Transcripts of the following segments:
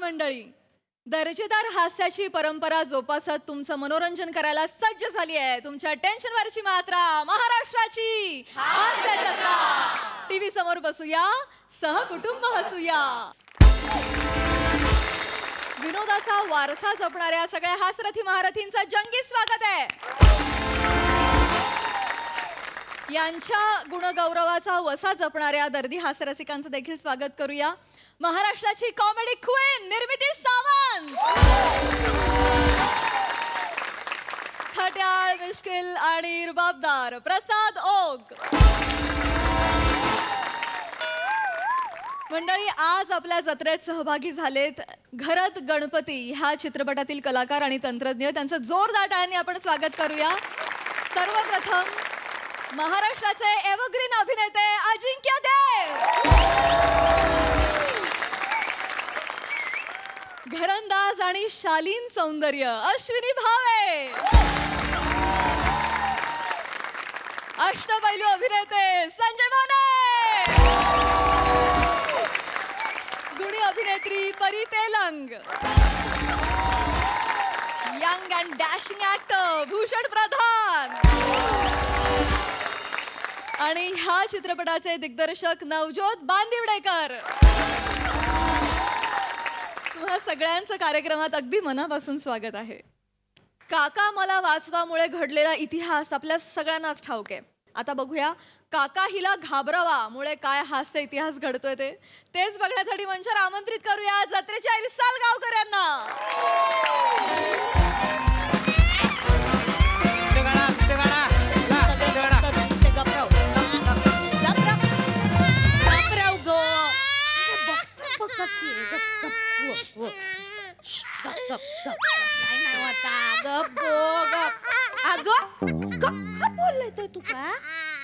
मंडळी, दर्जेदार हास्याची परंपरा जोपासत तुमचं मनोरंजन करायला सज्ज झाली आहे तुमच्या टेन्शनवरची मात्रा महाराष्ट्राची हास्य जत्रा. टीव्ही समोर बसूया, सहकुटुंब हसूया. विनोदाचा वारसा जपणाऱ्या सगळ्या हास्यरथी महारथींचं जंगी स्वागत आहे. यांच्या गुणगौरवाचा वसा जपणाऱ्या दर्दी हास्यरसिकांचं देखील स्वागत करूया. महाराष्ट्राची कॉमेडी क्वीन निर्मिती सावंत, खट्याळ, मिश्किल आणि रुबाबदार प्रसाद ओक. मंडळी, आज आपल्या जत्रेत सहभागी झालेत घरत गणपती ह्या चित्रपटातील कलाकार आणि तंत्रज्ञ. त्यांचं जोरदार टाळ्यांनी आपण स्वागत करूया. सर्वप्रथम महाराष्ट्राचे एव्हरग्रीन अभिनेते अजिंक्य देव, घरंदाज आणि शालीन सौंदर्य अश्विनी भावे, अष्टपैलू अभिनेते संजय माने, गुणी अभिनेत्री Pari Telang, young and dashing actor Bhushan Pradhan आणि ह्या चित्रपटाचे दिग्दर्शक नवज्योत बांदिवडेकर. तुम्हा सगळ्यांचं कार्यक्रमात अगदी मनापासून स्वागत आहे. काका मला वाचवामुळे घडलेला इतिहास आपल्या सगळ्यांनाच ठाऊक आहे. आता बघूया काका हिला घाबरावा मुळे काय हास्य इतिहास घडतोय तेच बघण्यासाठी मंचावर आमंत्रित करूया जत्रेच्या इरसाल गावकर यांना.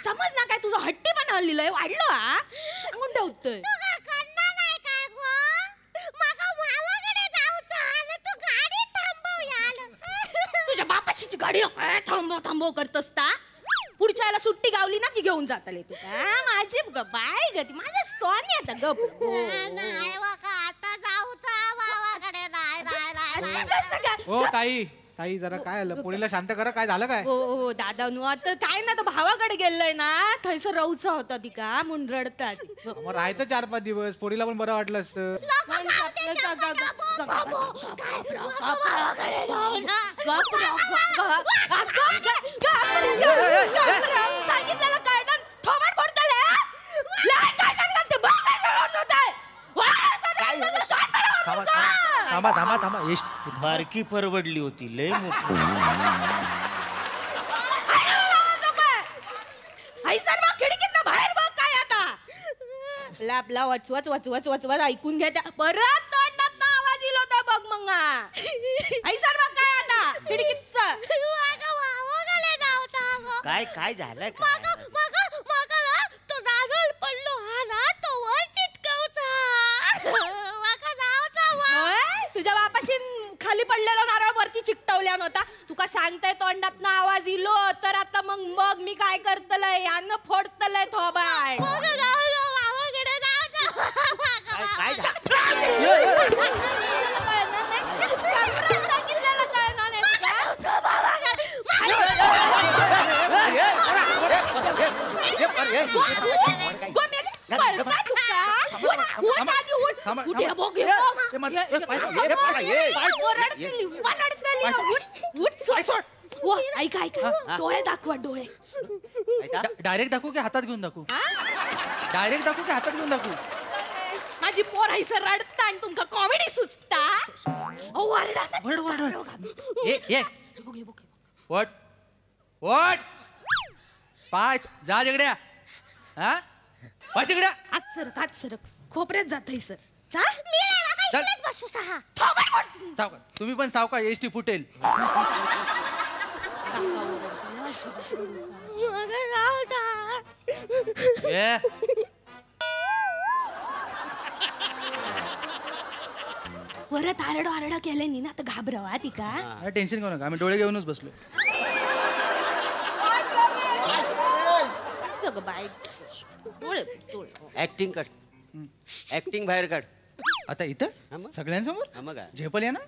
समज ना काय तुझं हट्टी पण हल्लीलंय वाढलं सांगून ठेवतोय. तुझ्या बापाशीची गाडी थांबव थांबव करत असता. पुढच्या याला सुट्टी गावली ना की घेऊन जातले तू का माझी बाय गती माझ्या सोनी आता गप हो ताई ताई जरा काय आलं पोरीला शांत करा. काय झालं काय? हो दादा नु आता काय ना तर भावाकडे गेलंय ना थैसर राहूचा होता ती का म्हणून रडतात. मग राहायचं 4-5 दिवस पोरीला पण बरं वाटलं असतं. सांगितलेलं काय ना थोबाड फोडतले थांबा थांबा थांबा. बारकी परवडली होती लय मोठी. खिडकीत बाहेर बघ काय आता आपला वचवच वचवच वचवच ऐकून घ्या परत तोंडात ना आवाज येईल होता बघ मग सर बघ काय आता खिडकीत काय काय झालंय तो नारळ पडलो हा ना तो वर चिटकवता. तुझ्या बापाशी खाली पडलेला नारळ वरती चिकटवल्या नव्हता. तुका सांगताय तोंडात ना आवाज इलो तर आता मग मग मी काय करतलय यानं फोडतलय थोबाड. काय डोळे दाखवा डोळे. डायरेक्ट दाखवू की हातात घेऊन दाखवू? डायरेक्ट दाखवू की हातात घेऊन दाखवू? माझी पोर आहे सर रडता आणि तुमका कॉमेडी सुचता. वट वट पाय जा जिगड्या. हा पाय जिगड्या आज सरक खोपऱ्यात जात सर. सावका तुम्ही पण सावका एसटी फुटेल. परत आरडा आरडा केले नी ना आता घाबरावा ती का. टेन्शन घेऊ नका आम्ही डोळे घेऊनच बसलो. ऍक्टिंग कर ऍक्टिंग बाहेर काढ. आता हा इथं मग. सगळ्यांसमोर मग काय? झेपल या ना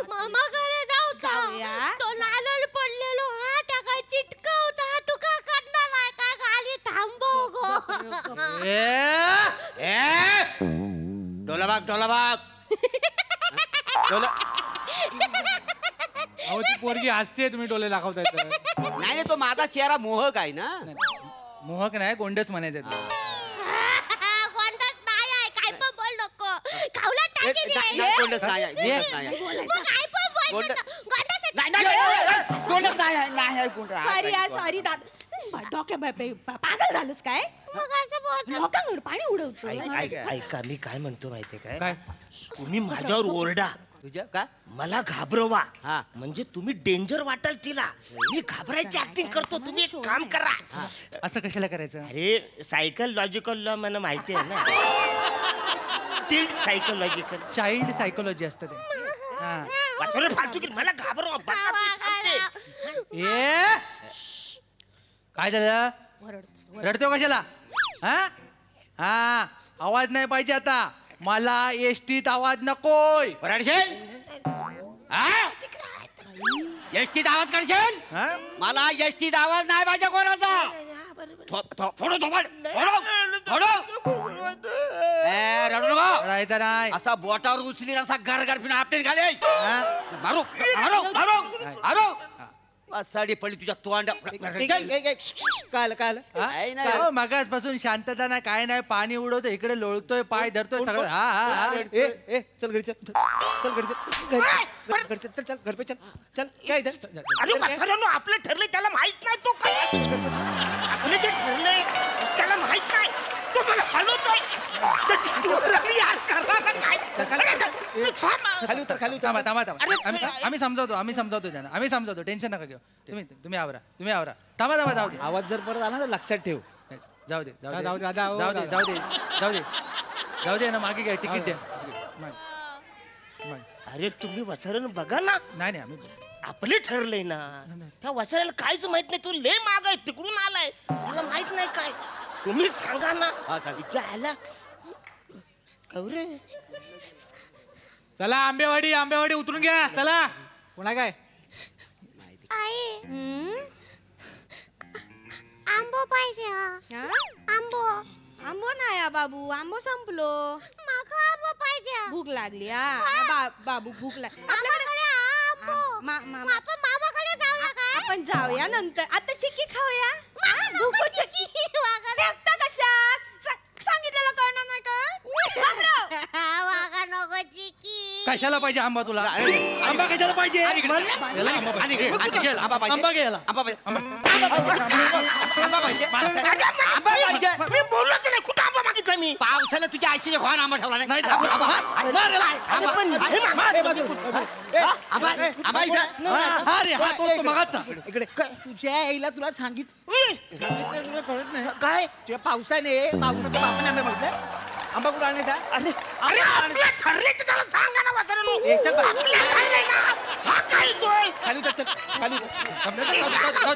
मामाकडे जाऊया. तो नारळ पडलेलो हा त्या काय चिटकवता तू का करणार आहे का गाडी थांबव गो डोलाबाग डोलाबाग अहो ती पोरगी हसते तुम्ही डोले दाखवताय तर. नाही नाही तो माझा चेहरा मोहक आहे ना. मोहक नाही गोंडच म्हणायचं कोणताच नाही आहे काय पण बोल नको खावला टाकी नाही, कोंडच नाही आहे, कोंडच नाही आहे. मग काय पण बोल कोंड- नको. कोणताच नाही, नाही, कोंडच नाही आहे, नाही आहे, कोंड आहे. सॉरी सॉरी दादा डोक्या पागल झालंस काय मग असं बोल लोकांवर पाणी उडवतो ऐका मी काय म्हणतो माहितीये काय तुम्ही माझ्यावर ओरडा तुझ्या का मला घाबरवा म्हणजे तुम्ही डेंजर वाटाल तिला मी घाबरायची ऍक्टिंग करतो तुम्ही एक काम करा असं कशाला करायचं अरे सायकलॉजिकल लॉ मला माहिती आहे ना सायकलॉजिकल चाइल्ड सायकोलॉजी असतं ते हा. फालतू की मला घाबरवा बघा, मी थांबते. ए काय झालं रडतो कशाला हा हा आवाज नाही पाहिजे आता मला एसटीत आवाज नकोय एसटीत आवाज काढशील हा? मला एसटीत आवाज नाही पाहिजे कोणाचा फोडो थोपड फोडो रडू नको रडायचं नाही असा बोटावर उचली असा गार फिरून आपटेन घाले हा? मारो मारो मारो मारो साडी पडली तुझ्या तोंडा हा? हो, मगाचपासून शांतता नाही काय नाही पाणी उडवतोय इकडे लोळतोय पाय धरतोय सगळं हा हा हा चल घरी चल चल घरी चल घरी चल चल चल घर पे चल चल काय इधर अरे म्हाताऱ्यानो, आपलं ठरलंय त्याला माहित नाही तो काय आपलं जे ठरलंय त्याला माहित नाही तो मला हलवतोय यार करा ना काय खाली उतर खाली उतर थांबा थांबा थांबा आम्ही समजावतो त्यांना आम्ही समजावतो टेन्शन नका घेऊ तुम्ही आवरा थांबा जाऊ दे आवाज जर परत आला ना लक्षात ठेव जाऊ दे जाऊ दे, दादा, हो, जाऊ दे दादा. जाऊ दे ना मागे घ्या तिकीट द्या अरे तुम्ही वसरण बघा ना नाही आम्ही आपले ठरलंय ना त्या वसऱ्याला काहीच माहित नाही तू लय माग आहे तिकडून आलाय त्याला माहित नाही काय तुम्ही सांगा ना इथे आला कवरे चला आंबेवाडी उतरून घ्या चला पुन्हा काय आई आंबो पाहिजे हा आंबो आंबो नाही हा बाबू आंबो संपलो माका आंबो पाहिजे भूक लागली हा बाबू भूक लागली मामाकडे आंबो आपण मामाकडे जाऊया काय आपण जाऊया नंतर आता चिक्की खाऊया मामा नको चिक्की वागा देखता कशा सांगितलेलं कळणार नाही का वागा नको चिक्की कशाला पाहिजे आंबा तुला आंबा कशाला पाहिजे याला आंबा पाहिजे. आंबा घे याला. मी बोललोच नाही कुठं आंबा मागितला मी पावसाला तुझ्या आईशी व्हान आंबा ठेवला नाही अरे हा तोच तो मगाचा इकडे तुझ्या आईला तुला सांगितलं कळत नाही काय तुझ्या पावसाने बापाने आंबे बघितले आंबा कुठं आणायचा अरे आपलं ठरले तर त्याला सांगा ना वासरांनो. ए, चल बा. आपलं ठरलंय ना. हा काय तोय खाली उतर चल खाली उतर.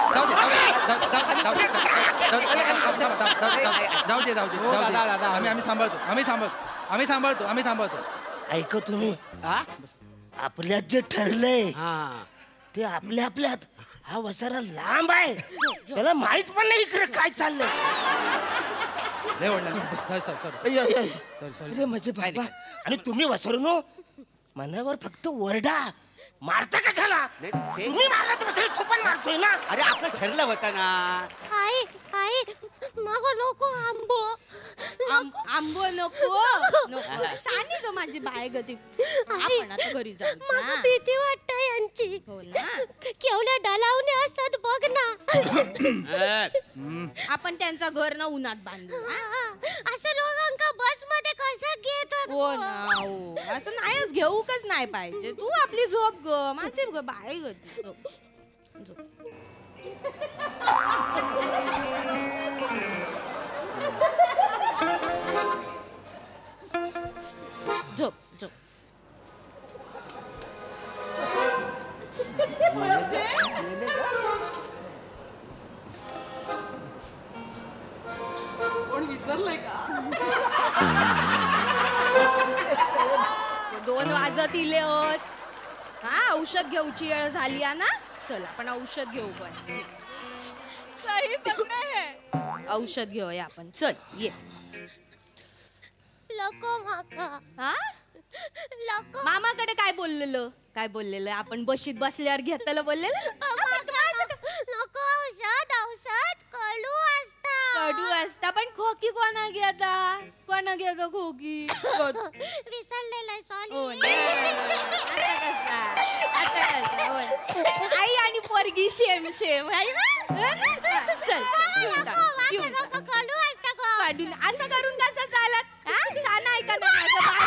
जाऊ दे आम्ही सांभाळतो ऐक तुम्ही आपल्यात जे ठरलंय ते आपल्यात हा वसारा लांब आहे त्याला माहित पण नाही इकडे काय चाललंय अरे म्हणजे बाबा आणि तुम्ही वसरणो मनावर फक्त ओरडा मारता कशाला तुम्ही मारला तर वसरे तो पण मारतोय ना अरे आपलं ठरलं होतं ना आई मागो नको आंबो आंबो नको शानी ग माझी बाय गती आपण आता घरी जाऊ मला भीती वाटते यांची हो ना केवढ्या डलावणे असतात बघ ना आपण त्यांचं घर ना उन्हात बांधू हा? असं लोकांका बस मध्ये कसं घेतात हो ना हो असं नाहीच घेऊकच नाही पाहिजे तू आपली झोप ग माझी ग बाय गती झोप झोप कोण विसर विसरलंय का? 2 वाजत इले होत. हा औषध घेऊची वेळ झाली आहे ना. चल आपण औषध घेऊ पण. ताई पकडा हे. औषध घेऊया आपण. चल ये. लको माका हा लको मामाकडे काय बोललेलं आपण बशीत बसल्यावर घेतलं बोललेलं. नको औषध कडू असता कडू असता पण खोकी कोणा घेता खोकी. विसरलेलं हो सॉरी ना. आता कसा बोल. आई आणि पोरगी शेम आहे ना. चल घेऊन टाक. कडू असता गो काढून असं करून कसं चालत. हा छान आहे का नाही माझं बाळ?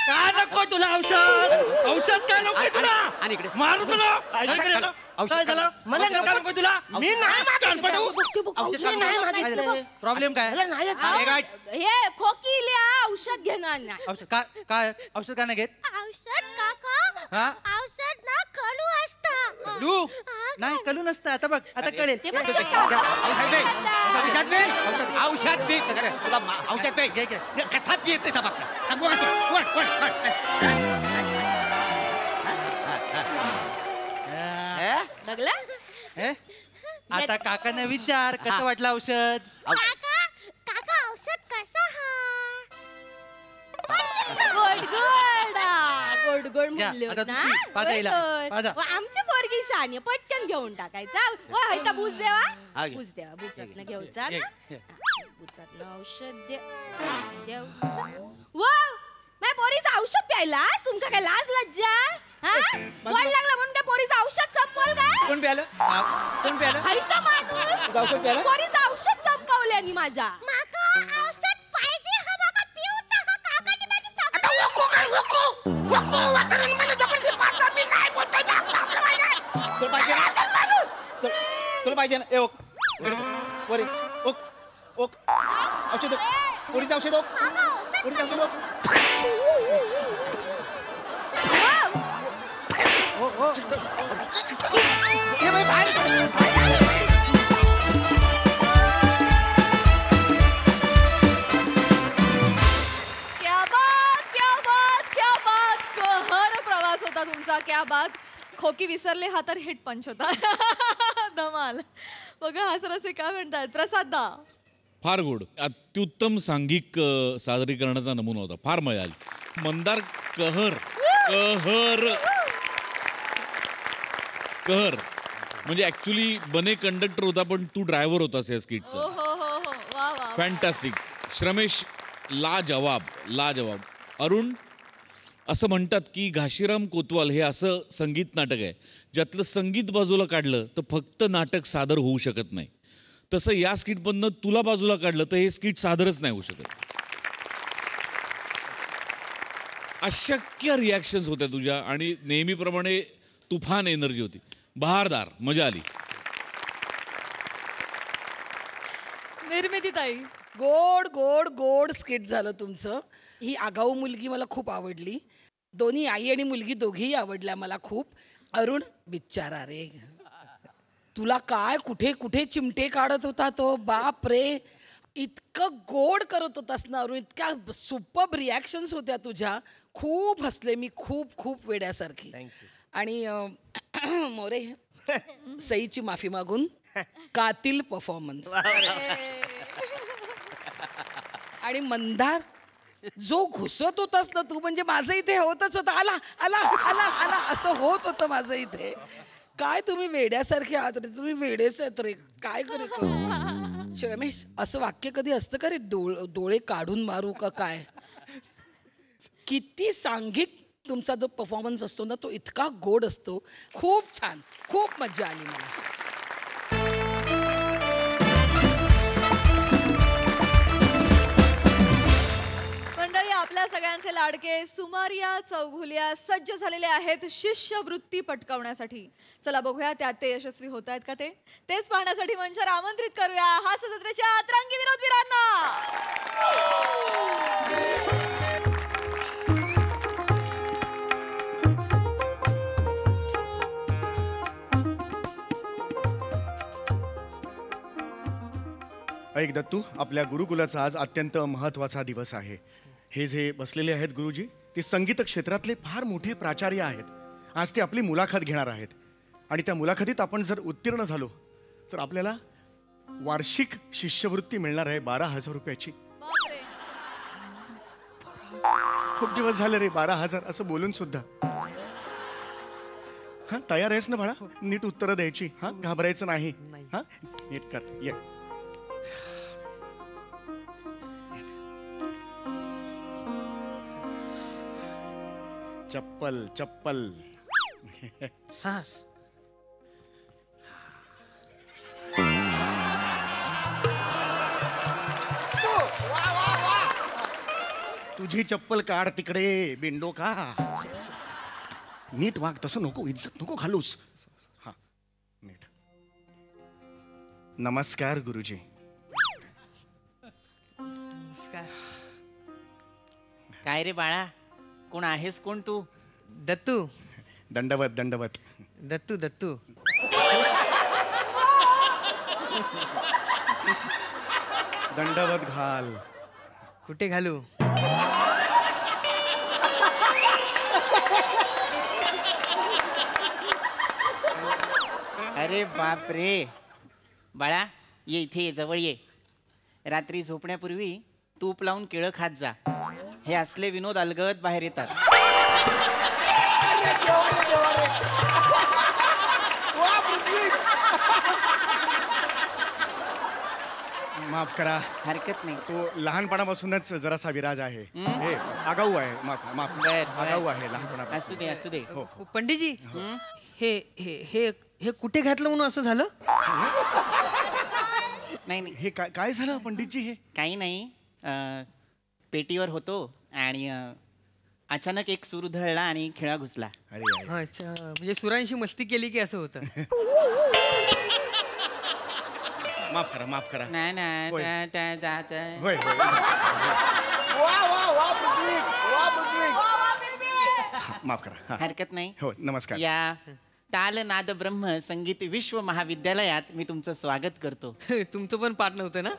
का नको तुला औषध काय नको तुला आणि इकडे मारू तुला काय झालं? मला औषध नको तुला मी नाही मागितलं. प्रॉब्लेम काय मला नाही येत. हे खोकी लिहा औषध घेणार नाही. औषध का नाही घेत? औषध काका हा औषध ना कडू असता कलू नाही कलू नसतं. आता बघ आता कळेल. ते पण औषध औषध घे कसा पियते बघला हे? आता काकाने विचार कसं वाटलं औषध? काका औषध कसा गोड घ्या, म्हणले आता होत ना. तू पाजा हिला, पाजा. आमची पोरगी शानी पटकन घेऊन टाकायचा. वा बूज देवा हा, घे. बुजात न घेऊचा घे, ना. घे. बुजात न औषध देव. वा माझ्या पोरीचं औषध प्यायला तुमका काय लाज लज्जा? हा वाढ लागला म्हणून काय पोरीचं औषध संपवल काय? कोण प्यालं? हायता माणूस औषध प्यालं? पोरीचं औषध संपवल्यानी माझ्या. माका औषध पाहिजे हा माका पिऊचा हा काकाने माझी सगळं तुला पाहिजे ना. ए ओक वर ओक ओक औषध पोरीचं औषध ओक पोरीचं औषध ओक. ये बाई बाहेर. क्या बात कहर प्रवास होता तुमचा. क्या बात. खोकी विसरले हा तर हिट पंच होता. धमाल. बघा हा सरसे काय म्हणतात प्रसाद दा. फार गोड अत्युत्तम सांघिक सादरीकरणाचा नमुना होता. फार मजा आली. मंदार कहर कहर कहर म्हणजे ऍक्च्युली बने कंडक्टर होता पण तू ड्रायव्हर होतास या स्किटचा. हो वा वा. फॅन्टॅस्टिक. श्रमेश लाजवाब. अरुण असं म्हणतात की घाशीराम कोतवाल हे असं संगीत नाटक आहे ज्यातलं संगीत बाजूला काढलं तर फक्त नाटक सादर होऊ शकत नाही. तसं या स्किटमधनं तुला बाजूला काढलं तर हे स्किट सादरच नाही होऊ शकत. अशक्य रिॲक्शन्स होत्या तुझ्या आणि नेहमीप्रमाणे तुफान एनर्जी होती. बहारदार. मजा आली. निर्मिती ताई. गोड गोड गोड स्किट झालं तुमचं. ही आगाऊ मुलगी मला खूप आवडली. दोन्ही आई आणि मुलगी दोघीही आवडल्या मला खूप. अरुण बिचारा रे तुला काय कुठे कुठे चिमटे काढत होता तो. बाप रे इतकं गोड करत होतास ना अरुण. इतक्या सुपर्ब रिॲक्शन्स होत्या तुझ्या. खूप हसले मी खूप खूप वेड्यासारखी. आणि मोरे सईची माफी मागून कातील परफॉर्मन्स. आणि मंदार जो घुसत होतास ना तू म्हणजे माझं इथे होतच होतं. आला आला आला आला असं होत होतं माझं इथे. काय तुम्ही वेड्यासारखे आहात रे. तुम्ही वेडेच आहेत रे. काय करू श्रमेश असं वाक्य कधी असतं का रे. डोळे काढून मारू का काय. किती सांघिक तुमचा जो परफॉर्मन्स असतो ना तो इतका गोड असतो. खूप छान. खूप मजा आली मला. मंडळी आपल्या सगळ्यांचे लाडके सुमारिया चौघुलिया सज्ज झालेले आहेत शिष्यवृत्ती पटकावण्यासाठी. चला बघूया त्यात ते यशस्वी होत आहेत का तेच पाहण्यासाठी मंचावर आमंत्रित करूया हास्य जत्रेच्या अतरंगी विनोदवीरांना. ऐक दत्तू, आपल्या गुरुकुलाचा आज अत्यंत महत्त्वाचा दिवस आहे. हे जे बसलेले आहेत गुरुजी, ते संगीत क्षेत्रातले फार मोठे प्राचार्य आहेत. आज ते आपली मुलाखत घेणार आहेत आणि त्या मुलाखतीत आपण जर उत्तीर्ण झालो तर आपल्याला वार्षिक शिष्यवृत्ती मिळणार आहे 12,000 रुपयाची. खूप दिवस झाले रे 12,000 असं बोलून सुद्धा. हा, तयार आहेस ना बाळा? नीट उत्तरं द्यायची. हा, घाबरायचं नाही. हा, नीट कर. ये. चप्पल चप्पल. तुझी चप्पल काढ तिकडे बिंडो का. नीट वाग, तसं नको, इज्जत नको घालूस. हा, नीट. नमस्कार गुरुजी. काय रे बाळा, कोण आहेस? कोण तू? दत्तू. दंडवत दंडवत. दत्तू दत्तू. दंडवत घाल. कुठे घालू? अरे बाप रे बाळा, ये इथे ये, जवळ ये. रात्री झोपण्यापूर्वी तूप लावून केळं खात जा. हे असले विनोद अलगद बाहेर येतात. माफ करा. हरकत नाही. तो लहानपणापासूनच जरासा विराज आहे. हे आगाऊ आहे. माफ माफ. आगाऊ आहे लहानपणापासून. असू दे असू दे. हो. पंडितजी, हे हे हे हे कुठे घातलं म्हणून असं झालं? नाही नाही, हे काय झालं पंडितजी? हे काही नाही. पेटीवर होतो आणि अचानक एक सूर उधळला आणि खिळा घुसला. अरे अच्छा, म्हणजे सुरांशी मस्ती केली की असं होतं? माफ करा माफ करा. नाही होय. नाही, होय होय. माफ करा. हा. हरकत नाही. हो, नमस्कार. या तालनाद ब्रह्म संगीत विश्व महाविद्यालयात मी तुमचं स्वागत करतो. तुमचं पण पाठ नव्हतं ना?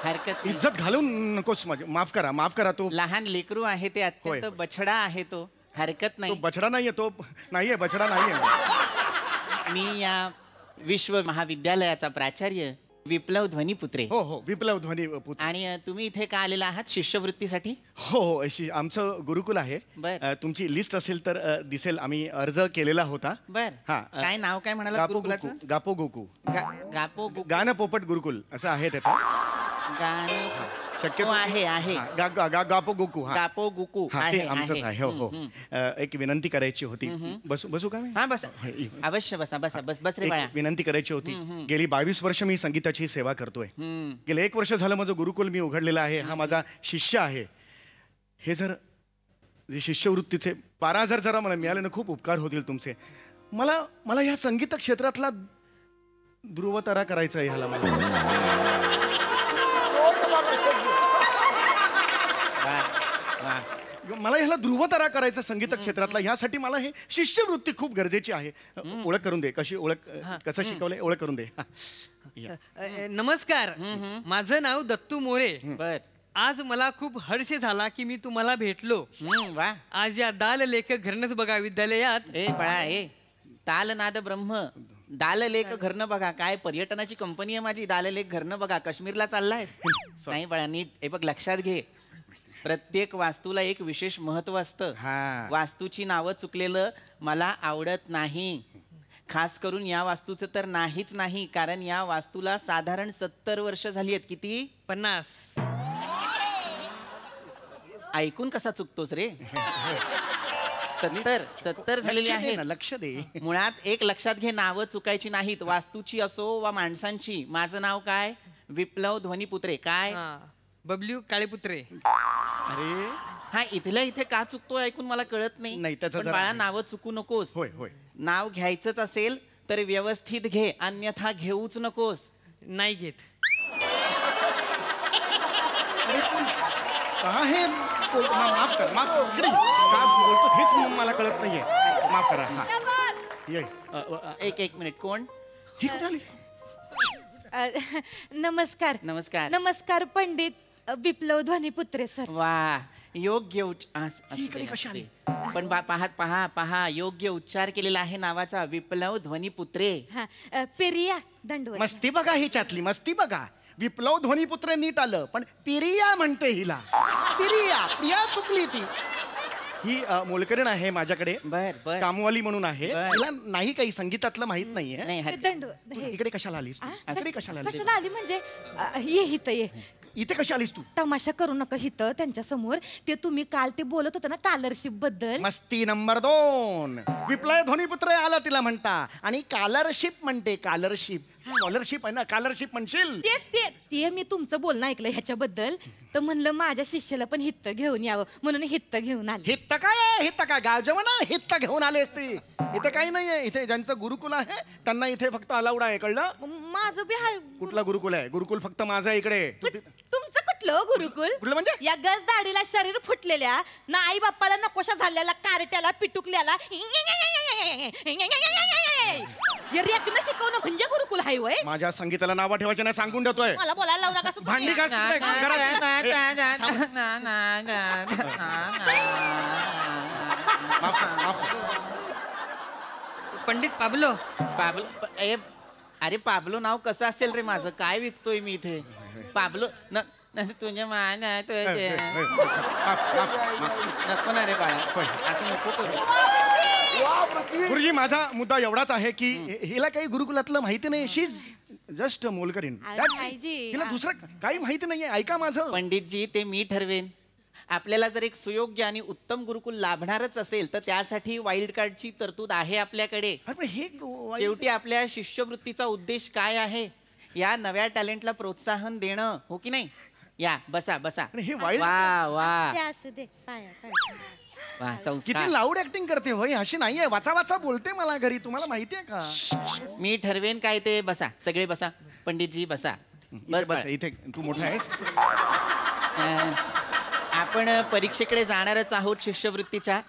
हरकत इज्जत घालून नकोस माझी. माफ करा. तो लहान लेकरू आहे ते, अत्यंत बछडा आहे तो. हरकत तो नाही. बछडा नाहीये. तो नाहीये, बछडा नाहीये. मी या विश्व महाविद्यालयाचा प्राचार्य विप्लव ध्वनीपुत्रे. हो हो, विप्लव ध्वनी पुत्र. आणि तुम्ही इथे का आलेला आहात? शिष्यवृत्तीसाठी? हो हो, अशी आमचं गुरुकुल आहे. तुमची लिस्ट असेल तर दिसेल. आम्ही अर्ज केलेला होता. बर. हा. काय नाव काय म्हणाला गुरुकुलाचं? गापो गोकू. गापो गाणं पोपट गुरुकुल असं आहे त्याचं. गाणं शक्यतो आहे. गापो गोकू. गापो गुकू हा, ते आमचंच आहे. हो हो. एक विनंती करायची होती. बसू का मी? हा बस, अवश्य बसा. बस रे बाळा. विनंती करायची होती. गेली 22 वर्ष मी संगीताची सेवा करतोय. गेले 1 वर्ष झालं माझं गुरुकुल मी उघडलेलं आहे. हा माझा शिष्य आहे. हे जर शिष्यवृत्तीचे 12,000 जरा मला मिळाले ना, खूप उपकार होतील तुमचे. मला ह्या संगीत क्षेत्रातला ध्रुवतारा करायचा आहे ह्याला मला. मला ह्याला ध्रुवतारा करायचा संगीत क्षेत्रातला. ह्यासाठी मला हे शिष्यवृत्ती खूप गरजेची आहे. ओळख करून दे. कसं शिकवलंय ओळख करून दे. नमस्कार, माझं नाव दत्तू मोरे. बर. आज मला खूप हर्ष झाला की मी तुम्हाला भेटलो. वा. आज या दाल लेखक घरनच बघा विद्यालयात. ए बाळा, तालनाद ब्रह्म दाललेख घरनं बघा. काय पर्यटनाची कंपनी आहे माझी. दाललेख घरनं बघा. काश्मीरला चाललायस? नाही बाळा, नीट हे बघ, लक्षात घे. प्रत्येक वास्तूला एक विशेष महत्व असतं. वास्तूची नावं चुकलेलं मला आवडत नाही. खास करून या वास्तूचं तर नाहीच नाही, कारण या वास्तूला साधारण 70 वर्ष झाली आहेत. किती? 50. ऐकून कसा चुकतोस रे? 70 झालेली आहे. लक्ष दे. मुळात एक लक्षात घे, नावं चुकायची नाहीत. वास्तूची असो वा माणसांची. माझं नाव काय? विप्लव ध्वनीपुत्रे. काय? बबल्यू काळेपुत्रे. अरे हा, इथल्या इथे का चुकतोय ऐकून मला कळत नाही. पण बाळा, नावं चुकू नकोस. होय होय. नाव घ्यायचंच असेल तर व्यवस्थित घे, अन्यथा घेऊच नकोस. नाही घेत. का हे बोलतो माफ कर माफ इकडे काय बोलतो हेच मला कळत नाहीये माफ करा हा ये एक मिनिट कोण ही कुठे आली? नमस्कार नमस्कार नमस्कार पंडित विप्लव ध्वनिपुत्रे सर. वा योग्य इकडे कशी आली? पण पहा योग्य उच्चार केलेला आहे नावाचा विप्लव ध्वनिपुत्रे. हा पेरिया दंडवत. मस्ती बघा हिच्यातली मस्ती बघा. विप्लव ध्वनिपुत्र नीट आलं पण पिरिया म्हणते हिला. प्रिया चुकली ती. ही मोलकरीण आहे माझ्याकडे बर कामवाली म्हणून आहे. तिला नाही काही संगीतातलं माहित नाहीये. दंडवत. इकडे कशाला आलीस तू? इकडे कशाला आलीस? कशाला आली म्हणजे ये हित ये. इथे कशी आलीस तू? तमाशा करू नका हित त्यांच्या समोर. ते तुम्ही काल ते बोलत होता ना स्कॉलरशिप बद्दल. मस्ती नंबर 2. विप्लव ध्वनिपुत्र आला तिला म्हणता आणि स्कॉलरशिप म्हणते. स्कॉलरशिप आहे ना स्कॉलरशिप म्हणशील. ते मी तुमचं बोलणं ऐकलं ह्याच्याबद्दल तर म्हणलं माझ्या शिष्याला पण हित्त घेऊन यावं म्हणून हित्त घेऊन आले. हित्त काय गावजेवण हित्त घेऊन आले असते. इथे काही नाहीये. इथे ज्यांचं गुरुकुल आहे त्यांना इथे फक्त अलाउड आहे कळलं. माझं बी हाय. कुठला गुरुकुल आहे? गुरुकुल फक्त माझा इकडे. तुमचं कुठलं गुरुकुल? कुठलं म्हणजे? या गज दाढीला शरीर फुटलेल्या ना आई बाप्पाला नकोशा झालेला कारट्याला पिटुकल्याला रेकनं शिकवणं म्हणजे गुरुकुल आहे वय. माझ्या संगीताला नाव ठेवायचे नाही सांगून ठेवतोय. मला बोलायला लावू नका. भांडी घास पंडित पाबलो अरे पाबलो नाव कसं असेल रे माझं. काय विकतोय मी इथे पाबलो तुझ्या मान नको ना रे बाळा असं नको करू. गुरुजी माझा मुद्दा एवढाच आहे की हिला काही गुरुकुलातलं माहिती नाही. शी जस्ट मोलकरीण. हिला दुसरं काही माहिती नाहीये. ऐका माझं पंडितजी ते मी ठरवेन. आपल्याला जर एक सुयोग्य आणि उत्तम गुरुकुल लाभणारच असेल तर त्यासाठी वाईल्ड कार्डची तरतूद आहे आपल्याकडे. हे शेवटी आपल्या शिष्यवृत्तीचा उद्देश काय आहे? या नव्या टॅलेंटला प्रोत्साहन देणं हो की नाही. या बसा हे वाईल्ड वा वा असू दे वा संस्कार. किती लाऊड ऍक्टिंग करते होय. अशी नाहीये. वाचा बोलते मला घरी. तुम्हाला माहितीये का? मी ठरवेन काय ते. बसा सगळे बसा. पंडितजी बसा. बस इथे तू मोठा आहेस. आपण परीक्षेकडे जाणारच आहोत शिष्यवृत्तीच्या.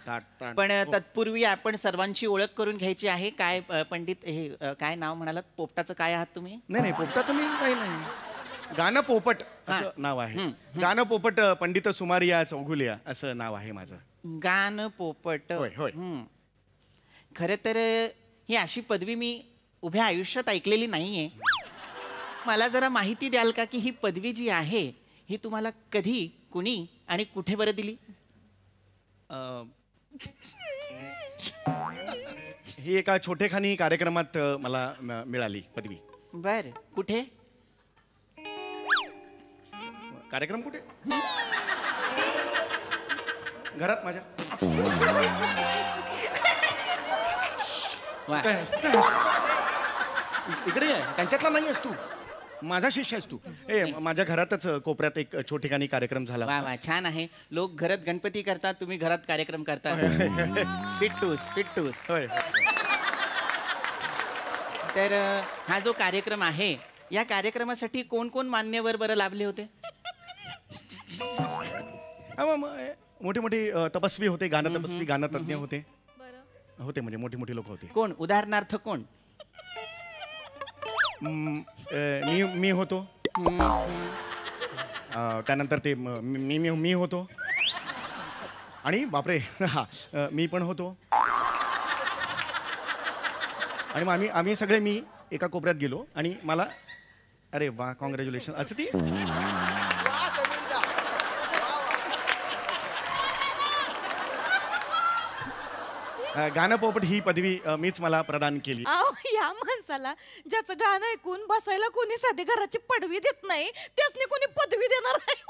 पण तत्पूर्वी आपण सर्वांची ओळख करून घ्यायची आहे. काय पंडित हे काय नाव म्हणालात? पोपटाचं काय आहात तुम्ही? नाही पोपटाचं मी काही नाही. गाणं पोपट असं नाव आहे. गाणं पोपट पंडित सुमारिया चौघुलिया असं नाव आहे माझं. गाणं पोपट. होय. खरं तर ही अशी पदवी मी उभ्या आयुष्यात ऐकलेली नाहीये. मला जरा माहिती द्याल का की ही पदवी जी आहे ही तुम्हाला कधी कुणी आणि कुठे बरं दिली? ही एका छोटेखानी कार्यक्रमात मला मिळाली पदवी. बर कुठे? कार्यक्रम कुठे? घरात माझ्या. इकडे आहे. त्यांच्यातला नाही आहेस तू. माझा शिष्य आहेस तू. माझ्या घरातच कोपऱ्यात एक छोटेखानी कार्यक्रम झाला. वा छान आहे. लोक घरात गणपती करतात तुम्ही घरात कार्यक्रम करतात. फिट्टूस. तर हा जो कार्यक्रम आहे या कार्यक्रमासाठी कोण कोण मान्यवर बरं लाभले होते? मोठे तपस्वी होते. गाणं तपस्वी गाणं तज्ञ होते. म्हणजे मोठी लोक होते. कोण उदाहरणार्थ कोण? मी होतो. त्यानंतर ते मी होतो. आणि बापरे मी पण होतो. आणि आम्ही सगळे मी एका कोपऱ्यात गेलो आणि मला अरे वा कॉंग्रॅच्युलेशन असं ती गाणं पोपट ही पदवी मीच मला प्रदान केली. या माणसाला ज्याचं गाणं ऐकून बसायला कोणी साधी घराची पदवी देत नाही त्यासनी कोणी पदवी देणार नाही.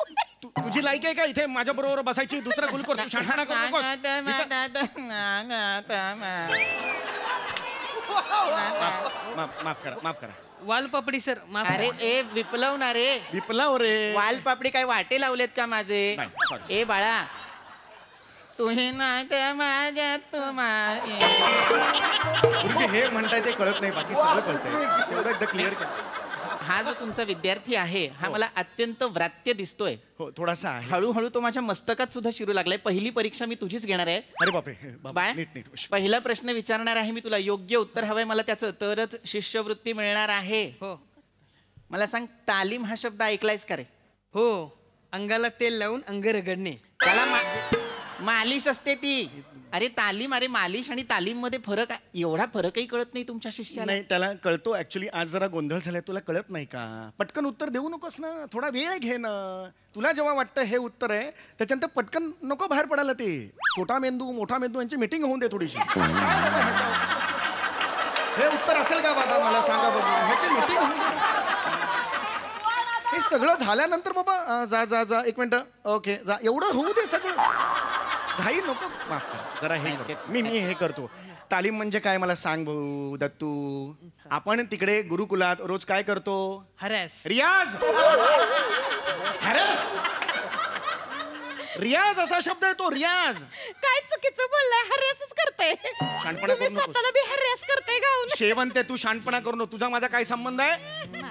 तुझी लायक आहे का इथे माझ्या बरोबर बसायची? दुसरा गुलकोर माफ करा. वालपापडी सर. अरे ए विप्लव ना रे. विप्लव रे. वालपापडी काय वाटे लावलेत का माझे? ए बाळा तुही नाही माझ्या गुरुजी हे म्हणताय ते कळत नाही. बाकी सगळं कळतंय. तेवढं एकदा क्लिअर कर. हा जो तुमचा विद्यार्थी आहे हा मला अत्यंत व्रात्य दिसतोय. हो थोडासा आहे. हळूहळू तो माझ्या मस्तकात सुद्धा शिरू लागलाय. पहिली परीक्षा मी तुझीच घेणार आहे. अरे बापरे बाबा, बाळ नीट नीट. पहिला प्रश्न विचारणार आहे मी तुला. योग्य उत्तर हवंय मला त्याचं, तरच शिष्यवृत्ती मिळणार आहे. हो मला सांग, तालीम हा शब्द ऐकलायस का रे? हो, अंगाला तेल लावून अंग रगडणे. त्याला मालिश असते ती. अरे तालीम, अरे मालिश आणि तालीम मध्ये फरक आहे. एवढा फरकही कळत नाही तुमच्या शिष्याला? नाही त्याला कळतो ऍक्च्युली. आज जरा गोंधळ झालाय. तुला कळत नाही का? पटकन उत्तर देऊ नकोस ना, थोडा वेळ घे ना. तुला जेव्हा वाटतं हे उत्तर आहे त्याच्यानंतर पटकन नको बाहेर पडायला. ते छोटा मेंदू मोठा मेंदू यांची मीटिंग होऊन दे थोडीशी. हे उत्तर असेल का बाबा मला सांगा बघू. ह्याची मीटिंग होऊन दे. हे सगळं झाल्यानंतर बाबा जा जा जा 1 मिनिट ओके जा. एवढं होऊ दे सगळं. घाई नको. माफ कर जरा. हे मी हे करतो. तालीम म्हणजे काय मला सांग भाऊ दत्तू. आपण तिकडे गुरुकुलात रोज काय करतो? हरॅस. रियाज. हॅरस. रियाज असा शब्द आहे तो. रियाज. काय चुकीचं बोललाय? हॅरेसच करते. शानपणा करू नकोस. स्वतःला बी हॅरेस करते गाऊन. शेवंत आहे तू. शानपणा करू नको. तुझा माझा काय संबंध आहे?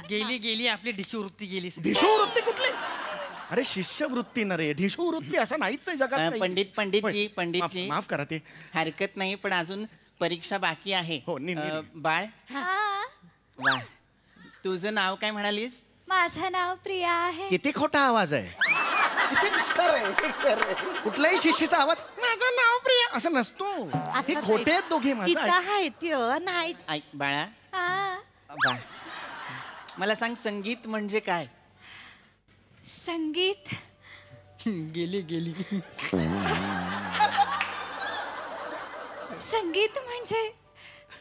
गेली आपली डिशिवृत्ती गेली. ढिशूवृत्ती कुठली? अरे शिष्यवृत्ती ना रे. ढिशूवृत्ती असं नाहीच आहे जगात. पंडितजी माफ करा. ते हरकत नाही, पण अजून परीक्षा बाकी आहे. हो बाळ वा, तुझं नाव काय म्हणालीस? माझं नाव प्रिया आहे. किती खोटा आवाज आहे. कुठलाही शिष्याचा आवाज माझं नाव प्रिया असं नसतो. हे खोटे आहेत दोघे. नाही ऐक बाळा, बाळ मला सांग, संगीत म्हणजे काय? संगीत गेली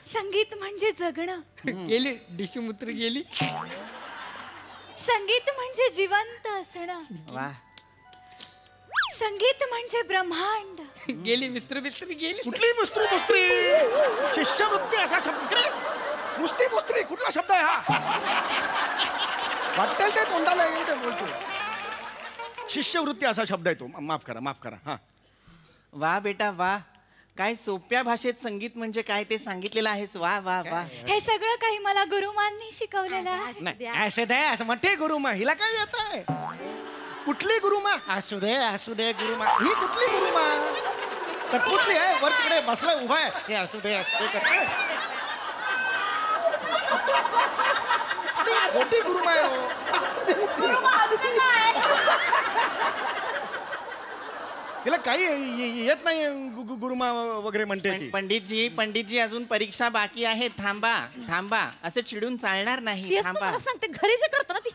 संगीत म्हणजे जगणं. गेली डिशूमुत्र गेली. संगीत म्हणजे जिवंत असणं. वा. संगीत म्हणजे ब्रह्मांड. गेली मिस्त्री गेली. कुठली मुस्त्री? शिष्यवृत्ती असा शब्द. मुस्त्री कुठला शब्द आहे हा? वाटेल ते तोंडाला येईल ते बोलतो. शिष्यवृत्ती असा शब्द आहे तो. माफ करा. हा. वा बेटा वा, काय सोप्या भाषेत संगीत म्हणजे काय ते सांगितलेलं आहेस. वा वा वा. हे सगळं काही मला गुरुमांनी शिकवलेलं आहे. नाही असं म्हणते गुरुमा. हिला काय येत आहे? कुठली गुरुमा? असू दे गुरुमा. ही कुठली गुरुमा? कटपुतली आहे वर तिकडे बसला उभा आहे. हे असू दे मोठी गुरुमा आहे हो. तिला काही येत नाही. गुरुमा वगैरे म्हणते ती. पंडितजी अजून परीक्षा बाकी आहे. थांबा असं चिडून चालणार नाही. थांबा. सांगते घरी जे करतो ना ती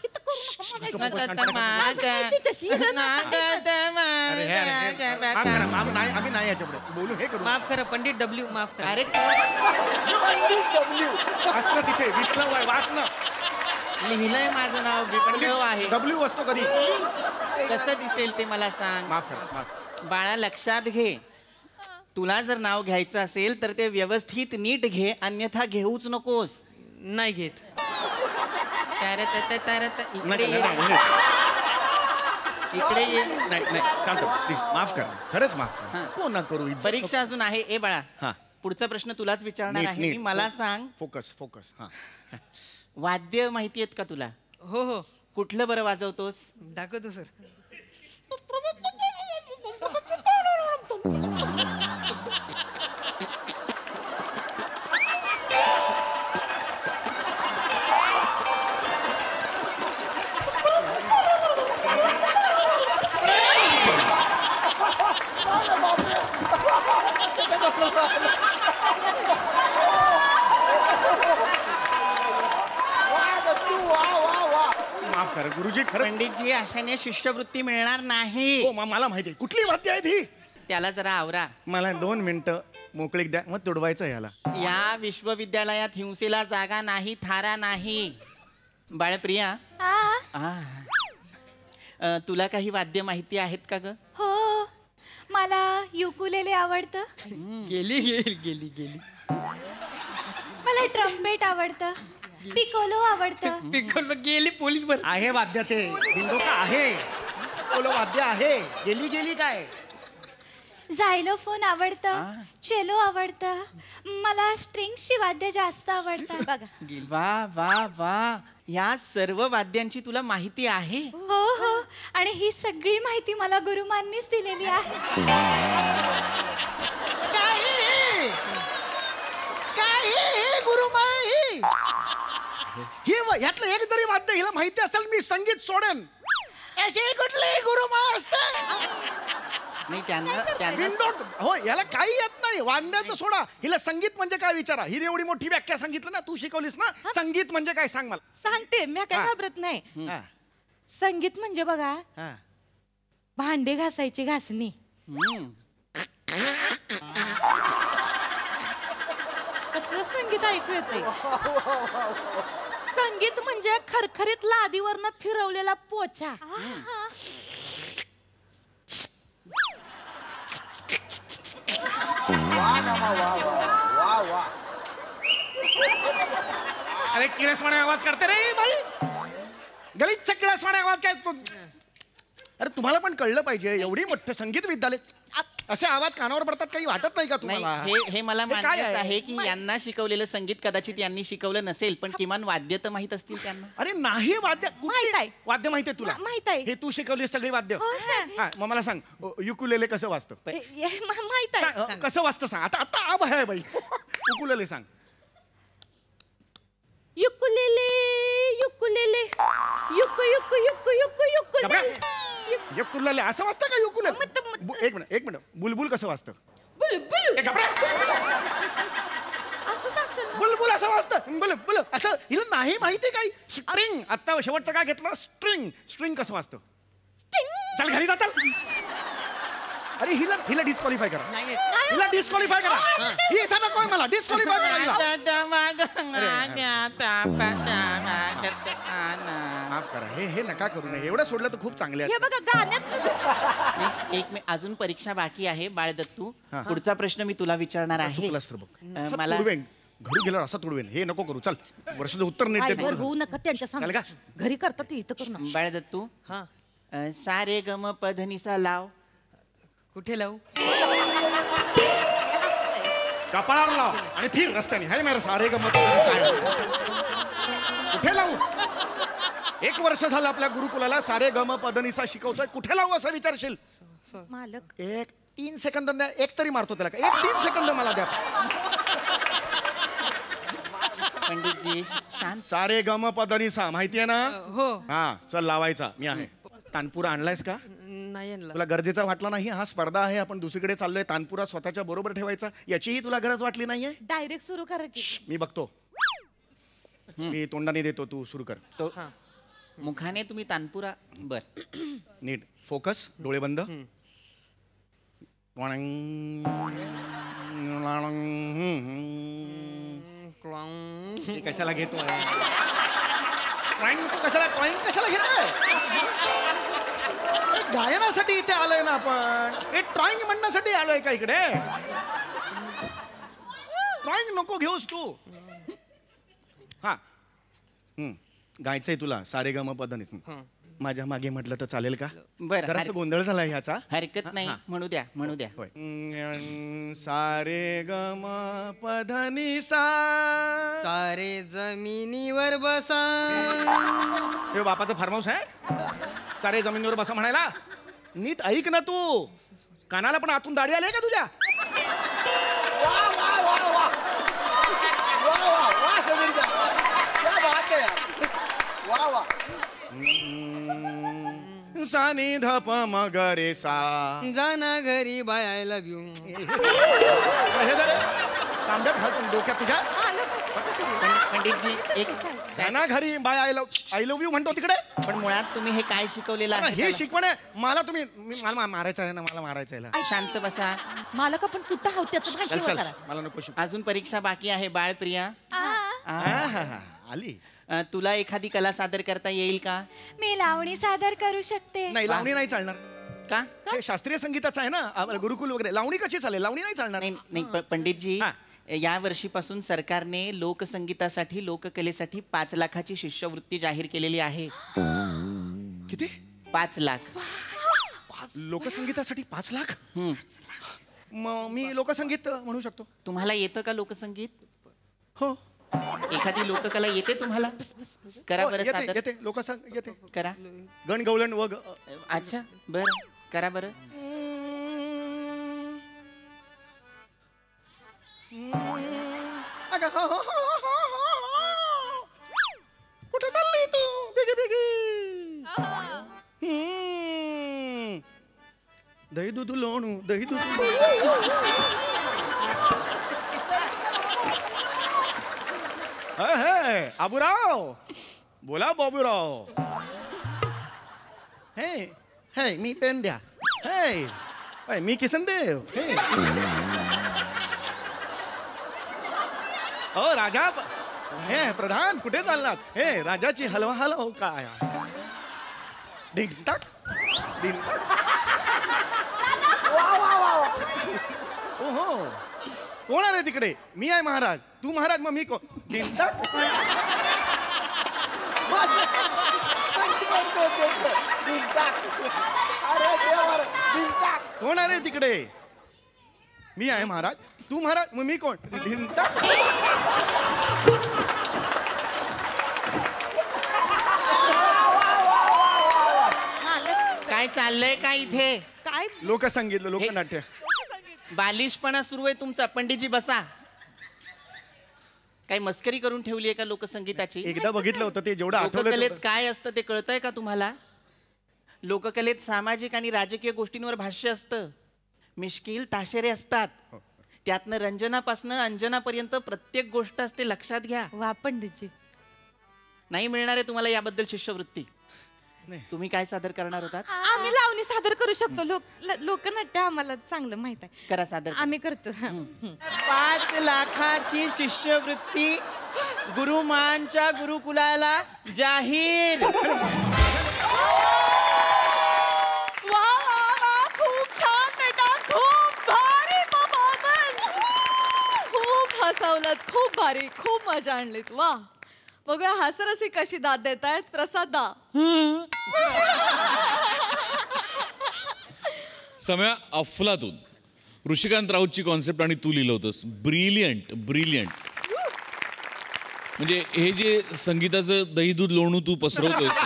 आम्ही नाही याच्यापुढे बोलू. हे करू. माफ करा पंडित डब्ल्यू. माफ करा. अरे वाचना तिथे विप्लव आहे. वाचना. लिहिलंय माझं नाव विप्लव आहे. डब्ल्यू असतो कधी? कसं दिसेल ते मला सांग. माफ करा. बाळा लक्षात घे, तुला जर नाव घ्यायचं असेल तर ते व्यवस्थित नीट घे, अन्यथा घेऊच नकोस. नाही घेत. इकडे ये. नाही शांत. माफ करा. खरंच माफ करा. कोण करू. परीक्षा अजून आहे. ए बाळा, हा पुढचा प्रश्न तुलाच विचारणार आहे. मला सांग. फोकस. हा. वाद्य माहिती आहेत का तुला? हो. कुठलं बरं वाजवतोस? दाखवतो सर. माफ करा गुरुजी. खरं पंडितजी, अशाने शिष्यवृत्ती मिळणार नाही. हो मला माहिती आहे. कुठली वाद्य आहे ती? त्याला जरा आवरा. मला 2 मिनिटं मोकळीक द्या. मग तुडवायचं याला. या विश्वविद्यालयात हिंसेला जागा नाही, थारा नाही. बाळप्रिया, तुला काही वाद्य माहिती आहेत का ग? हो, मला युकुलेले आवडतं. गेली. मला ट्रम्पेट आवडतं. पिकोलो आवडतं. पिकोलो गेली. पोलीस भर आहे वाद्य ते. बिंदो का आहे? पिकोलो वाद्य आहे. गेली काय? झायलोफोन आवडतं. चेलो आवडतं. मला स्ट्रिंग्सची वाद्य जास्त आवडतात. बघा. वा वा वा, ह्या सर्व वाद्यांची तुला माहिती आहे? हो हो, आणि ही सगळी माहिती मला गुरुमांनीच दिलेली आहे. काही गुरुमाई ह्यातलं एक जरी वाद्य हिला माहिती असेल मी संगीत सोडेन. असे कुठले गुरुमा असतात? नाही त्यांना हो, याला काही येत नाही. वाद्याचं सोडा, हिला संगीत म्हणजे काय विचारा. ही एवढी मोठी व्याख्या सांगितलं ना, तू शिकवलीस ना, संगीत म्हणजे काय सांग मला. सांगते, मी काय घाबरत नाही. संगीत म्हणजे बघा, भांडे घासायची घासणी. कसं संगीत ऐकू येतंय. संगीत म्हणजे खरखरीत लादीवरनं फिरवलेला पोछा. अरे किळसवाणे आवाज करते रे बाई, गलिच्छ किळसवाणे आवाज काय तू. अरे तुम्हाला पण कळलं पाहिजे, एवढी मोठं संगीत विद्यालय, असे आवाज कानावर पडतात, काही वाटत नाही का तुम्हाला? हे मला मान्य आहे की यांना शिकवलेलं संगीत कदाचित यांनी शिकवलं नसेल, पण किमान वाद्य तर माहित असतील त्यांना. अरे नाही, वाद्य माहित आहे. वाद्य माहित आहे तुला? माहित आहे. हे तू शिकवली सगळी वाद्य? हो सर. हा, मग मला सांग, युकुलेले कसं वाजतं? माहित आहे. कसं वाजतं सांग. आता आता आब आहे बाई. युकुलेले सांग. युकुलेले युकुलेले युकु युकु युकु युकु युकुलेले. युकुलेले असं वाजतं का? युकुलेले एक मिनिट बुलबुल कसं वाजतं? बुलबुल बुलबुल असं वाजतं. बुलबुल असं हिला नाही माहिती काही. स्ट्रिंग, आता शेवटचं काय घेतलं? स्ट्रिंग कसं वाजतं? चल घरी जा, चल. अरे हिला डिस्क्वालिफाय करा. हिला डिस्क्वालिफाय करा. ही इथं नको मला डिस्क्वालिफाय करा. माफ करा, हे नका करू नये. एवढं सोडलं तर खूप चांगले आहे. हे बघा गाण्यात. एक मी अजून परीक्षा बाकी आहे बाळ दत्तू. पुढचा प्रश्न मी तुला विचारणार आहे. मला घरी गेल्यावर असं तुडवेन. हे नको करू. चल, वर्षाचं उत्तर नीट दे. होऊ नका त्यांच्या सांग. घरी करतात इथं करू. बाळ दत्तू, सा रे ग म प ध नि सा लाव. कुठे लावू? कपाळावर लाव आणि फिर रस्त्याने. हाय मेरा सारे गमत कुठे लावू? 1 वर्ष झालं आपल्या गुरुकुलाला सारे गम पदनिसा शिकवतोय. कुठे लावू असं विचारशील? मालक 3 सेकंद द्या. एक तरी मारतो त्याला. 3 सेकंद मला द्या. पंडितजी शांत. सारे गम पदनिसा माहितीये ना? हो. हा, चल लावायचा. मी आहे. तानपुरा आणलायस का? नाही आणला. तुला गरजेचा वाटला नाही? हा स्पर्धा आहे, आपण दुसरीकडे चाललोय. तानपुरा स्वतःच्या बरोबर ठेवायचा, याचीही तुला गरज वाटली नाहीये? डायरेक्ट सुरू करा की. मी बघतो. मी तोंडाने देतो, तू सुरू कर. तो मुखाने तुम्ही तानपुरा. बर, नीट फोकस. डोळे बंद. कशाला घेतो? तू कशाला घेतोय? गायनासाठी इथे आलोय ना आपण. हे ड्रॉइंग म्हणण्यासाठी आलोय का इकडे? ड्रॉइंग नको घेऊस तू. हा, गायचंय तुला सारे गम पदनीस. माझ्या मागे म्हटलं तर चालेल का? बरं, जरासा गोंधळ झालाय ह्याचा. हरकत नाही, म्हणू द्या. होय. सारे गम पधनिसा सारे जमिनीवर बसा. हे बापाचं फार्म हाऊस आहे. सारे जमिनीवर बसा म्हणायला. नीट ऐक ना तू. कानाला पण आतून दाढी आली का तुझ्या? सानी धप मगरे सा. जाना घरी बाय आय लव्ह यू. हे जरा तांब्यात घालून डोक्यात तुझ्या. पंडितजी एक जाना घरी बाय आय लव्ह यू म्हणतो तिकडे. पण मुळात तुम्ही हे काय शिकवलेलं आहे? हे शिकवण आहे मला. मला मारायचं आहे ना. मला मारायचं आहे. शांत बसा. मालक आपण कुठं आहोत त्याचं भाषण करा. मला नको शिकू. अजून परीक्षा बाकी आहे बाळ प्रिया. आली. तुला एखादी कला सादर करता येईल का? मी लावणी सादर करू शकते. नाही, लावणी नाही चालणार. का? हे शास्त्रीय संगीताचं आहे ना, गुरुकुल वगैरे. लावणी कशी चालेल? लावणी नाही चालणार. नाही पंडितजी, या वर्षीपासून सरकारने लोकसंगीतासाठी, लोककलेसाठी 5 लाखाची शिष्यवृत्ती जाहीर केलेली आहे. किती? 5 लाख. लोकसंगीतासाठी 5 लाख? मी लोकसंगीत म्हणू शकतो. तुम्हाला येतं का लोकसंगीत? हो. एखादी लोककला येते तुम्हाला? करा बरं येते सादर. येते लोक सांग येते करा. गण गवळण वग अच्छा बरं करा बरं. कुठे चालली तू बेगी बेगी दही दूध लोणू दही दूध आबूराव बोला बाबूराव. हे हे मी पेन द्या. हे मी किसनदेव. ओ राजा हे प्रधान कुठे चाललात? हे राजाची हलवा हलव काय डिंगटाक डिंगटाक. ओहो कोण आहे तिकडे? मी आहे महाराज. तू महाराज मग मी कोण? डिंगटाक. कोण आहे तिकडे? मी आहे महाराज. तू महाराज मग मी कोण? डिंगटाक. काय चाललंय काय इथे? काय लोकसंगीत लोकनाट्य. बालिशपणा सुरू आहे तुमचा. पंडितजी बसा. काही मस्करी करून ठेवली आहे का लोकसंगीताची? एकदा बघितलं होतं ते जेवढं आठवलं लोककलेत तेवढं. काय असतं ते कळतंय का तुम्हाला? लोककलेत सामाजिक आणि राजकीय गोष्टींवर भाष्य असतं. मिश्किल ताशेरे असतात. त्यातनं रंजनापासनं अंजनापर्यंत प्रत्येक गोष्ट असते. लक्षात घ्या. वा पंडितजी. नाही मिळणार आहे तुम्हाला याबद्दल शिष्यवृत्ती. तुम्ही काय सादर करणार होतात? आम्ही लावणी सादर करू शकतो. लोकनाट्य आम्हाला चांगलं माहित आहे. करा सादर. आम्ही करतो. 5 लाखाची शिष्यवृत्ती गुरुमानच्या गुरुकुलाला जाहीर. वा वा वा खूप छान बेटा. खूप भारी परफॉर्मन्स. खूप हसवलत. खूप भारी. खूप मजा आणलीत. वा बघूया हास्यरसी कशी दाद देतायत. प्रसाद दा. सम्या अफलातून ऋषिकांत राऊतची कॉन्सेप्ट आणि तू लिहिलं होतंस. Brilliant brilliant. म्हणजे हे जे संगीताचं दही दूध लोणू तू पसरवतोस.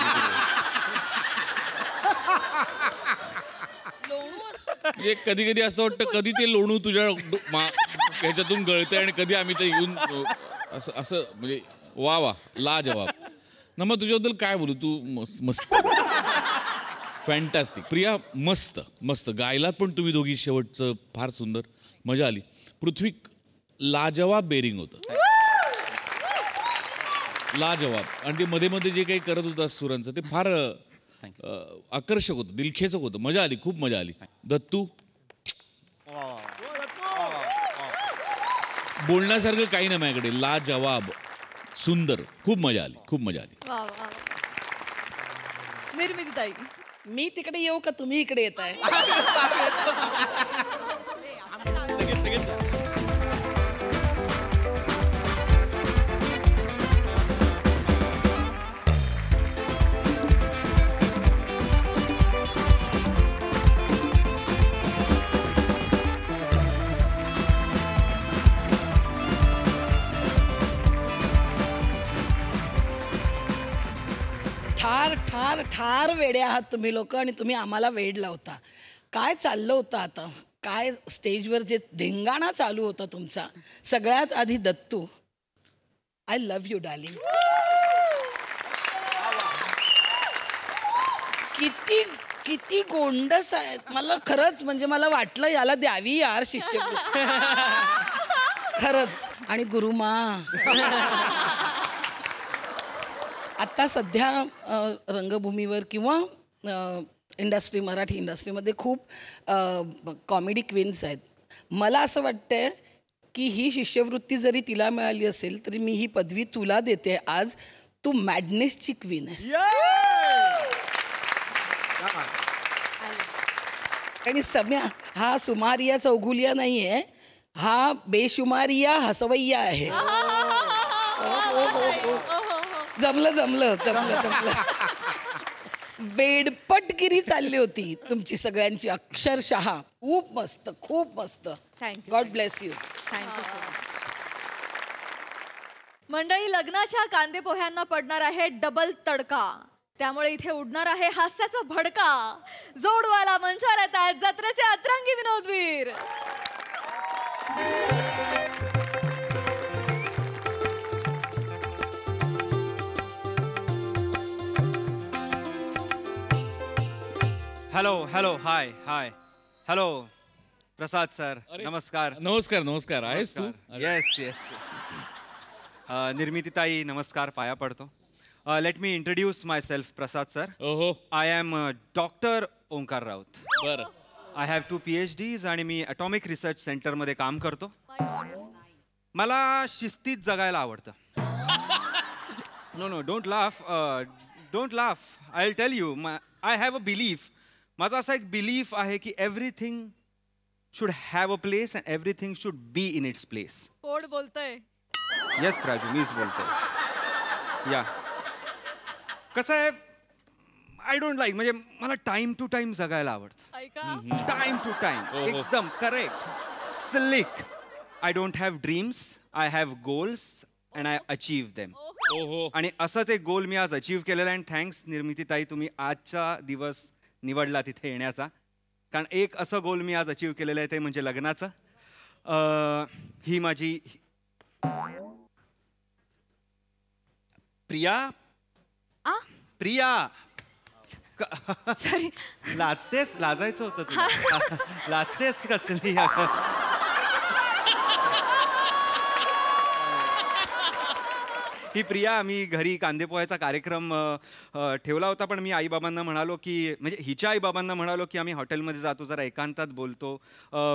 म्हणजे कधी कधी असं वाटतं कधी ते लोणू तुझ्या ह्याच्यातून गळतंय आणि कधी आम्ही ते येऊन असं असं म्हणजे वा वा लाजवाब. ना मग तुझ्याबद्दल काय बोलू? तू मस्त फॅन्टॅस्टिक. प्रिया मस्त मस्त गायलात पण तुम्ही दोघी. शेवटचं फार सुंदर मजा आली. पृथ्वीक लाजवाब बेरिंग होतं. लाजवाब. आणि ते मध्ये मध्ये जे काही करत होता सुरांचं ते फार आकर्षक होतं. दिलखेचक होतं. मजा आली. खूप मजा आली. दत्तू बोलण्यासारखं काही नाही माझ्याकडे. लाजवाब सुंदर. खूप मजा आली. खूप मजा आली. वा वा. निर्मिती ताई मी तिकडे येऊ का तुम्ही इकडे येताय? ठार ठार ठार वेडे आहात तुम्ही लोक. आणि तुम्ही आम्हाला वेड लावता. काय चाललं होतं आता? काय स्टेजवर जे धिंगाणा चालू होता तुमचा. सगळ्यात आधी Dattu, I love you darling. किती किती गोंडस आहे. मला खरंच म्हणजे मला वाटलं याला द्यावी यार शिष्यवृत्ती. खरंच. आणि गुरुमा आत्ता सध्या रंगभूमीवर किंवा इंडस्ट्री मराठी इंडस्ट्रीमध्ये खूप कॉमेडी क्वीन्स आहेत. मला असं वाटतंय की ही शिष्यवृत्ती जरी तिला मिळाली असेल तरी मी ही पदवी तुला देते आज. तू मॅडनेसची क्वीन आहेस. आणि सम्या हा सुमारिया चौगुलिया नाही आहे. हा बेशुमारिया हसवैया आहे. जमलं जमलं जमलं जमलं. बेडपटगिरी चालली होती तुमची सगळ्यांची अक्षरशः. खूप मस्त खूप मस्त. Thank you. God bless you. Thank you. मंडळी, लग्नाच्या कांदे पोह्यांना पडणार आहे डबल तडका. त्यामुळे इथे उडणार आहे हास्याचा भडका. जोडवाला मंचावर येत आहेत जत्रेचे अतरंगी विनोदवीर. Hello hello hi hi hello Prasad sir, नमस्कार. नमस्कार नमस्कार. आहेस तू? Yes yes. निर्मितीताई नमस्कार, पाया पडतो. Let me introduce myself. Prasad sir. ओहो. I am doctor Omkar Raut. बरं. आय हॅव 2 PhDs आणि मी ॲटॉमिक रिसर्च सेंटरमध्ये काम करतो. मला शिस्तीत जगायला आवडतं. No don't laugh, don't laugh. I will tell you, I have a belief. माझा असा एक बिलीफ आहे की everything should have a place and everything should be in its place. कोण बोलतय? येस प्राजू, मीच बोलतोय. या कसं आहे, आय डोंट लाईक, म्हणजे मला टाइम टू टाइम जगायला आवडतं. ऐका, टाइम टू टाइम. एकदम correct. Slick. I don't have dreams, I have goals and I achieve them. आणि असंच एक गोल मी आज अचीव्ह केलेला आहे. अँड थँक्स निर्मितीताई, तुम्ही आजचा दिवस निवडला तिथे येण्याचा. कारण एक असं गोल मी आज अचीव्ह केलेलं आहे, ते म्हणजे लग्नाचं. ही माझी प्रिया. प्रिया. सॉरी. लाजतेस? लाजायचं होतं तुला. लाजतेस कसली? ही प्रिया. आम्ही घरी कांदे पोह्याचा कार्यक्रम ठेवला होता, पण मी आईबाबांना म्हणालो की, म्हणजे हिच्या आईबाबांना म्हणालो की आम्ही हॉटेलमध्ये जातो, जरा एकांतात बोलतो,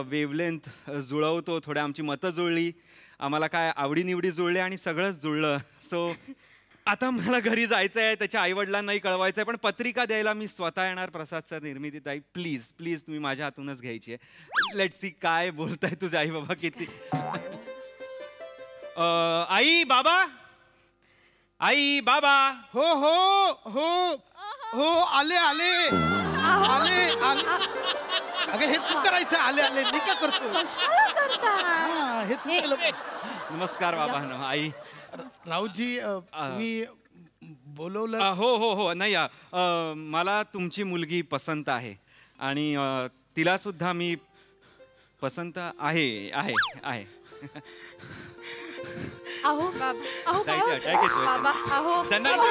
वेवलेंथ जुळवतो, थोड्या आमची मतं जुळली, आम्हाला काय आवडीनिवडी जुळल्या आणि सगळंच जुळलं. सो आता मला घरी जायचं आहे, त्याच्या आईवडिलांनाही कळवायचं आहे, पण पत्रिका द्यायला मी स्वतः येणार. प्रसाद सर, निर्मितीताई, प्लीज प्लीज तुम्ही माझ्या हातूनच घ्यायची आहे. लेट सी काय बोलताय तुझे आई बाबा किती. आई बाबा, आई बाबा. हो हो हो हो, आले आले आले आले. अगं हे तू करायचं. आले आले. मी का करतो? हा, हे तू केलं. नमस्कार बाबा. आई. राऊतजी, मी बोलवलं. हो हो हो. नाही, मला तुमची मुलगी पसंत आहे आणि तिला सुद्धा मी पसंत आहे आहे आहे. अहो बाबा, अहो काय होतं? बाबा, अहो त्यांना बाबा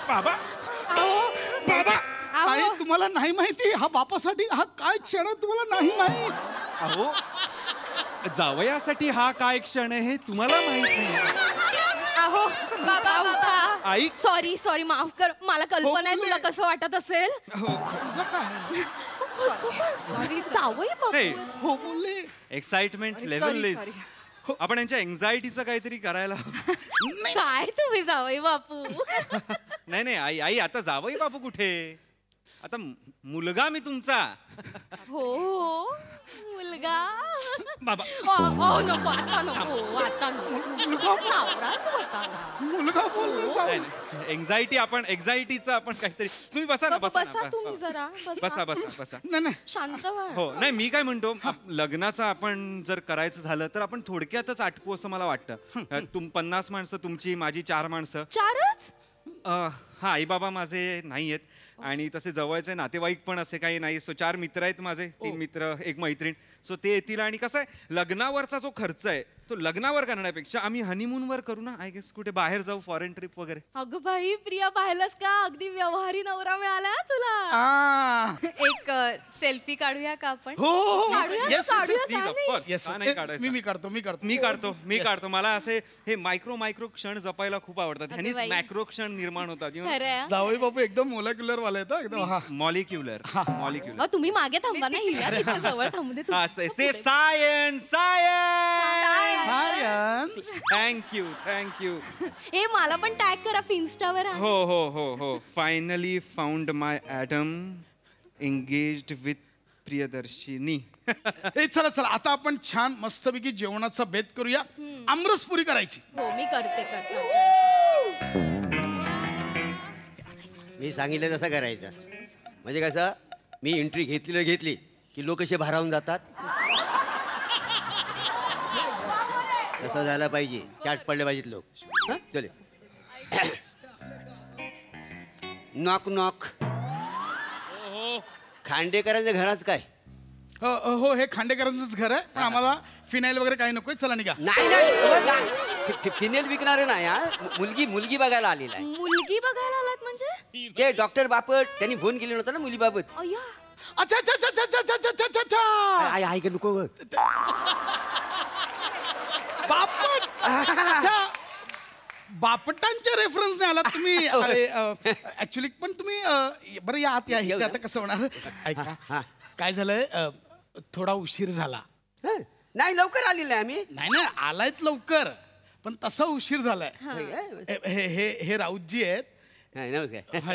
बाबा, आई तुम्हाला नाही माहिती, हा बापासाठी हा काय क्षण आहे तुम्हाला नाही माहित. अहो, जावयासाठी हा काय क्षण आहे हे तुम्हाला माहित नाही. अहो बाबा, आई. सॉरी सॉरी, माफ कर. मला कल्पना आहे तुला कसं वाटत असेल. सॉरी जावई बाबा. हो बोलले. Excitement level is. आपण यांच्या एन्झायटीचं काहीतरी करायला. काय तुम्ही जावई बापू. नाही नाही आई, आई आता जावई बापू कुठे, आता मुलगा मी तुमचा. हो मुलगा. बाबा नको, आता नको, आता नको. सावराच होता ना. मुलगा बोलले. एन्झायटी, आपण एक्झायटीचं आपण काहीतरी. तुम्ही बसा ना. बसा तुम्ही जरा. बसा बसा बसा. नाही शांत व्हा. हो नाही, मी काय म्हणतो, लग्नाचं आपण जर करायचं झालं तर आपण थोडक्यातच आटपू असं मला वाटतं. 50 माणसं तुमची, माझी 4 माणसं. 4च? हा, आई बाबा माझे नाही आहेत आणि तसे जवळचे नातेवाईक पण असे काही नाही. सो 4 मित्र आहेत माझे, 3 मित्र, 1 मैत्रीण. सो ते येतील. आणि कसं आहे, लग्नावरचा जो खर्च आहे तो लग्नावर करण्यापेक्षा आम्ही हनीमूनवर करू ना. आय गेस कुठे बाहेर जाऊ, फॉरेन ट्रिप वगैरे. अगं बाई प्रिया, पाहिलंस का, अगदी व्यवहारी नवरा मिळाला तुला. एक सेल्फी काढूया का आपण? हो मी काढतो. मला असे हे मायक्रो क्षण जपायला खूप आवडतात. ह्यानीच मॅक्रो क्षण निर्माण होतात. जावई बापू एकदम मोलेक्युलर वाले आहेत एकदम. मॉलिक्युलर. तुम्ही मागे थांबा ना, हिला जवळ थांबू दे. से सायन्स सायन्स. थँक्यू. ए मला पण टॅग करा फिन्स्टावर. हो हो हो हो. Finally found my Adam engaged with Priyadarshini. चला चला, आता आपण छान मस्तपैकी जेवणाचा बेत करूया. आमरसपुरी करायची. हो मी करते. मी सांगितलं तसं करायचं. म्हणजे कसं मी एंट्री घेतली की लोक कसे भारावून जातात. तसं झालं पाहिजे. कॅट पडले पाहिजेत लोक. हं? चले. Knock knock. खांडेकरांच्या घरात काय? हो हे खांडेकरांचंच घर आहे पण आम्हाला फिनाईल वगैरे काही नकोय. चला निघा. नाही फिनेल विकणारे नाही हा. मुलगी बघायला आलेला आहे. मुलगी बघायला आलात म्हणजे? ते डॉक्टर बापट त्यांनी फोन केले नव्हता ना मुलीबाबत. अय्या. अच्छा अच्छा अच्छा अच्छा अच्छा अच्छा अच्छा अच्छा आई ऐक नको बापट. अच्छा. बापटांच्या रेफरन्सने आलात तुम्ही. अरे ऍक्च्युली पण तुम्ही बरं या आत या. इथे आता कसं होणार ऐका काय झालंय थोडा उशीर झाला. नाही लवकर आलेला आहे आम्ही. नाही आलायत लवकर पण तसा उशीर झालाय. हे राऊतजी आहेत.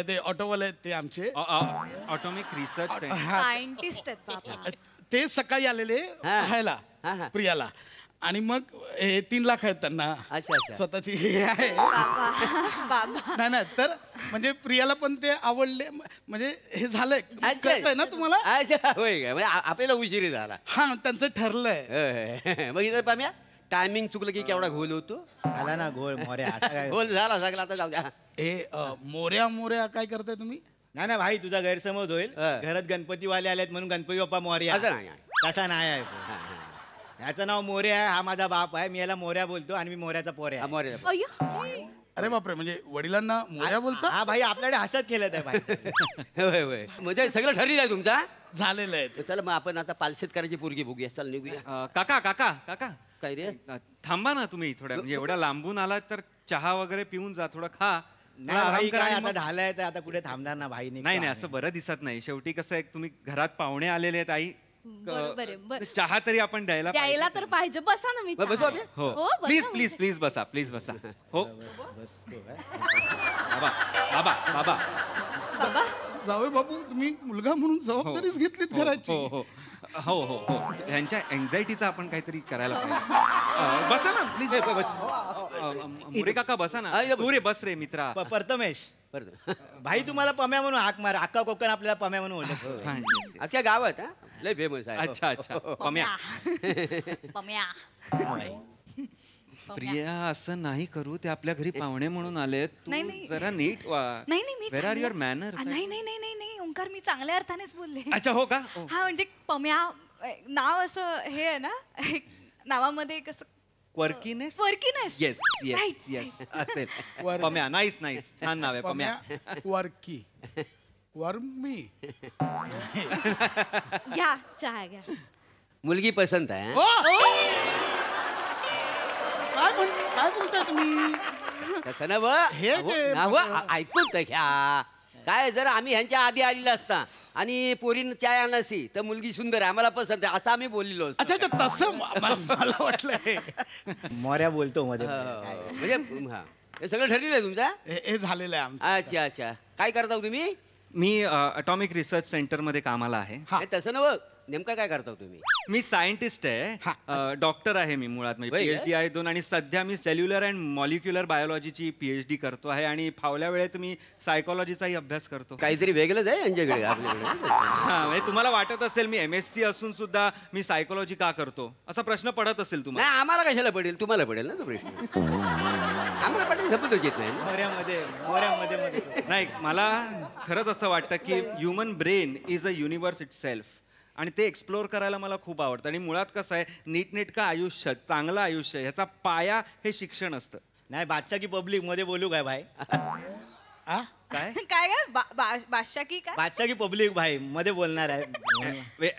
ते ऑटोवाले आहेत ते आमचे ऑटोमिक रिसर्च सायंटिस्ट आहेत बाबा. ते सकाळी आलेले राहायला प्रियाला आणि मग हे 3 लाख आहेत त्यांना स्वतःची हे आहे. नाही तर म्हणजे प्रियाला पण ते आवडले म्हणजे हे झालंय कळतंय ना तुम्हाला. आपल्याला उशिरी झाला. हा त्यांचं ठरलंय. मग इथं पाम्या टायमिंग चुकलं की केवढा घोल होतो. आला ना घोळ मोऱ्या. घोल झाला सगळा. आता जाऊ द्या. मोऱ्या काय करताय तुम्ही. नाही भाई तुझा गैरसमज होईल. घरात गणपतीवाले आलेत म्हणून गणपती बाप्पा मोर्या. तसा नाही आहे. ह्याचं नाव मोर्या आहे. हा माझा बाप आहे. मी याला मोर्या बोलतो आणि मी मोऱ्याचा पोऱ्या. अरे बापरे म्हणजे वडिलांना मोऱ्या बोलता. हा भाई आपल्याकडे हसत केलं आहे भाई. म्हणजे सगळं ठरलेलं आहे तुमचा. झालेलं आहे. चला मग आपण आता पालशेतकरांची पोरगी बघूया. चल निघूया. काका काय रे थांबा ना तुम्ही थोड्या म्हणजे एवढ्या लांबून आलात तर चहा वगैरे पिऊन जा थोडं खा. नाही काय आता झालंय तर आता कुठे थांबणार ना भाई. नाही असं बरं दिसत नाही. शेवटी कसं आहे तुम्ही घरात पाहुणे आलेले आहेत आई. चहा तरी आपण द्यायला तर पाहिजे. बसा ना. मी हो प्लीज बसा हो बाबा जावे बापू तुम्ही मुलगा म्हणून जबाबदारीच घेतलीत घराची. हो ह्यांच्या एन्झायटीचा आपण काहीतरी करायला पाहिजे. बसा ना प्लीज. मोरे काका बसा ना. तू रे बस रे मित्रा. प्रथमेश भाई तुम्हाला पम्या म्हणून हाक मार. अख्खा कोकण आपल्याला पम्या म्हणून ओळखतो. अख्ख्या गावात लय फेमस आहे. अच्छा पम्या. प्रिया असं नाही करू. ते आपल्या घरी पाहुणे म्हणून आले. जरा नीट वा. वेर आर युअर मॅनर. नाही ओंकार मी चांगल्या अर्थानेच बोलले. अच्छा हो का. हा म्हणजे पम्या नाव असं हे आहे ना नावामध्ये कसं क्वर्कीनेस. येस असेल. पम्या नाईस छान नाव आहे पम्या. क्वर्की वर्मी. घ्या चहा घ्या. मुलगी पसंत आहे. काय बोलताय तुम्ही. तसं ना ऐकून तर घ्या. काय जर आम्ही ह्यांच्या आधी आलेला असता आणि पोरीन चाय आणली तर मुलगी सुंदर आहे आम्हाला पसंत आहे असं आम्ही बोललेलो. अच्छा तसं मला वाटलं मोऱ्या बोलतो मध्ये. म्हणजे हे सगळं ठरलेलं आहे तुमचा. हे झालेलं आहे. अच्छा काय करता तुम्ही. मी अटॉमिक रिसर्च सेंटर मध्ये कामाला आहे. तसं ना नेमका काय करता तुम्ही. मी सायंटिस्ट आहे. डॉक्टर आहे मी मुळात. म्हणजे PhD आहे 2 आणि सध्या मी सेल्युलर अँड मॉलिक्युलर बायोलॉजीची PhD करतो आहे आणि फावल्या वेळेत मी सायकोलॉजीचाही अभ्यास करतो. काहीतरी वेगळंच आहे यांच्याकडे आपल्याकडे. म्हणजे तुम्हाला वाटत असेल मी MSc असून सुद्धा मी सायकोलॉजी का करतो असा प्रश्न पडत असेल तुम्हाला. नाही आम्हाला कशाला पडेल. तुम्हाला पडेल ना तो प्रश्न. आम्हाला पडेल शब्दच येत नाही. मोऱ्यामध्ये नाही मला खरंच असं वाटतं की human brain is a universe it self आणि ते एक्सप्लोअर करायला मला खूप आवडतं. आणि मुळात कसं आहे नीटनेटकं आयुष्य चांगलं आयुष्य ह्याचा पाया हे शिक्षण असतं. नाही बादशाह की पब्लिक मध्ये बोलू काय भाई. काय बादशाह की काय. बादशाह की पब्लिक भाई मध्ये बोलणार आहे.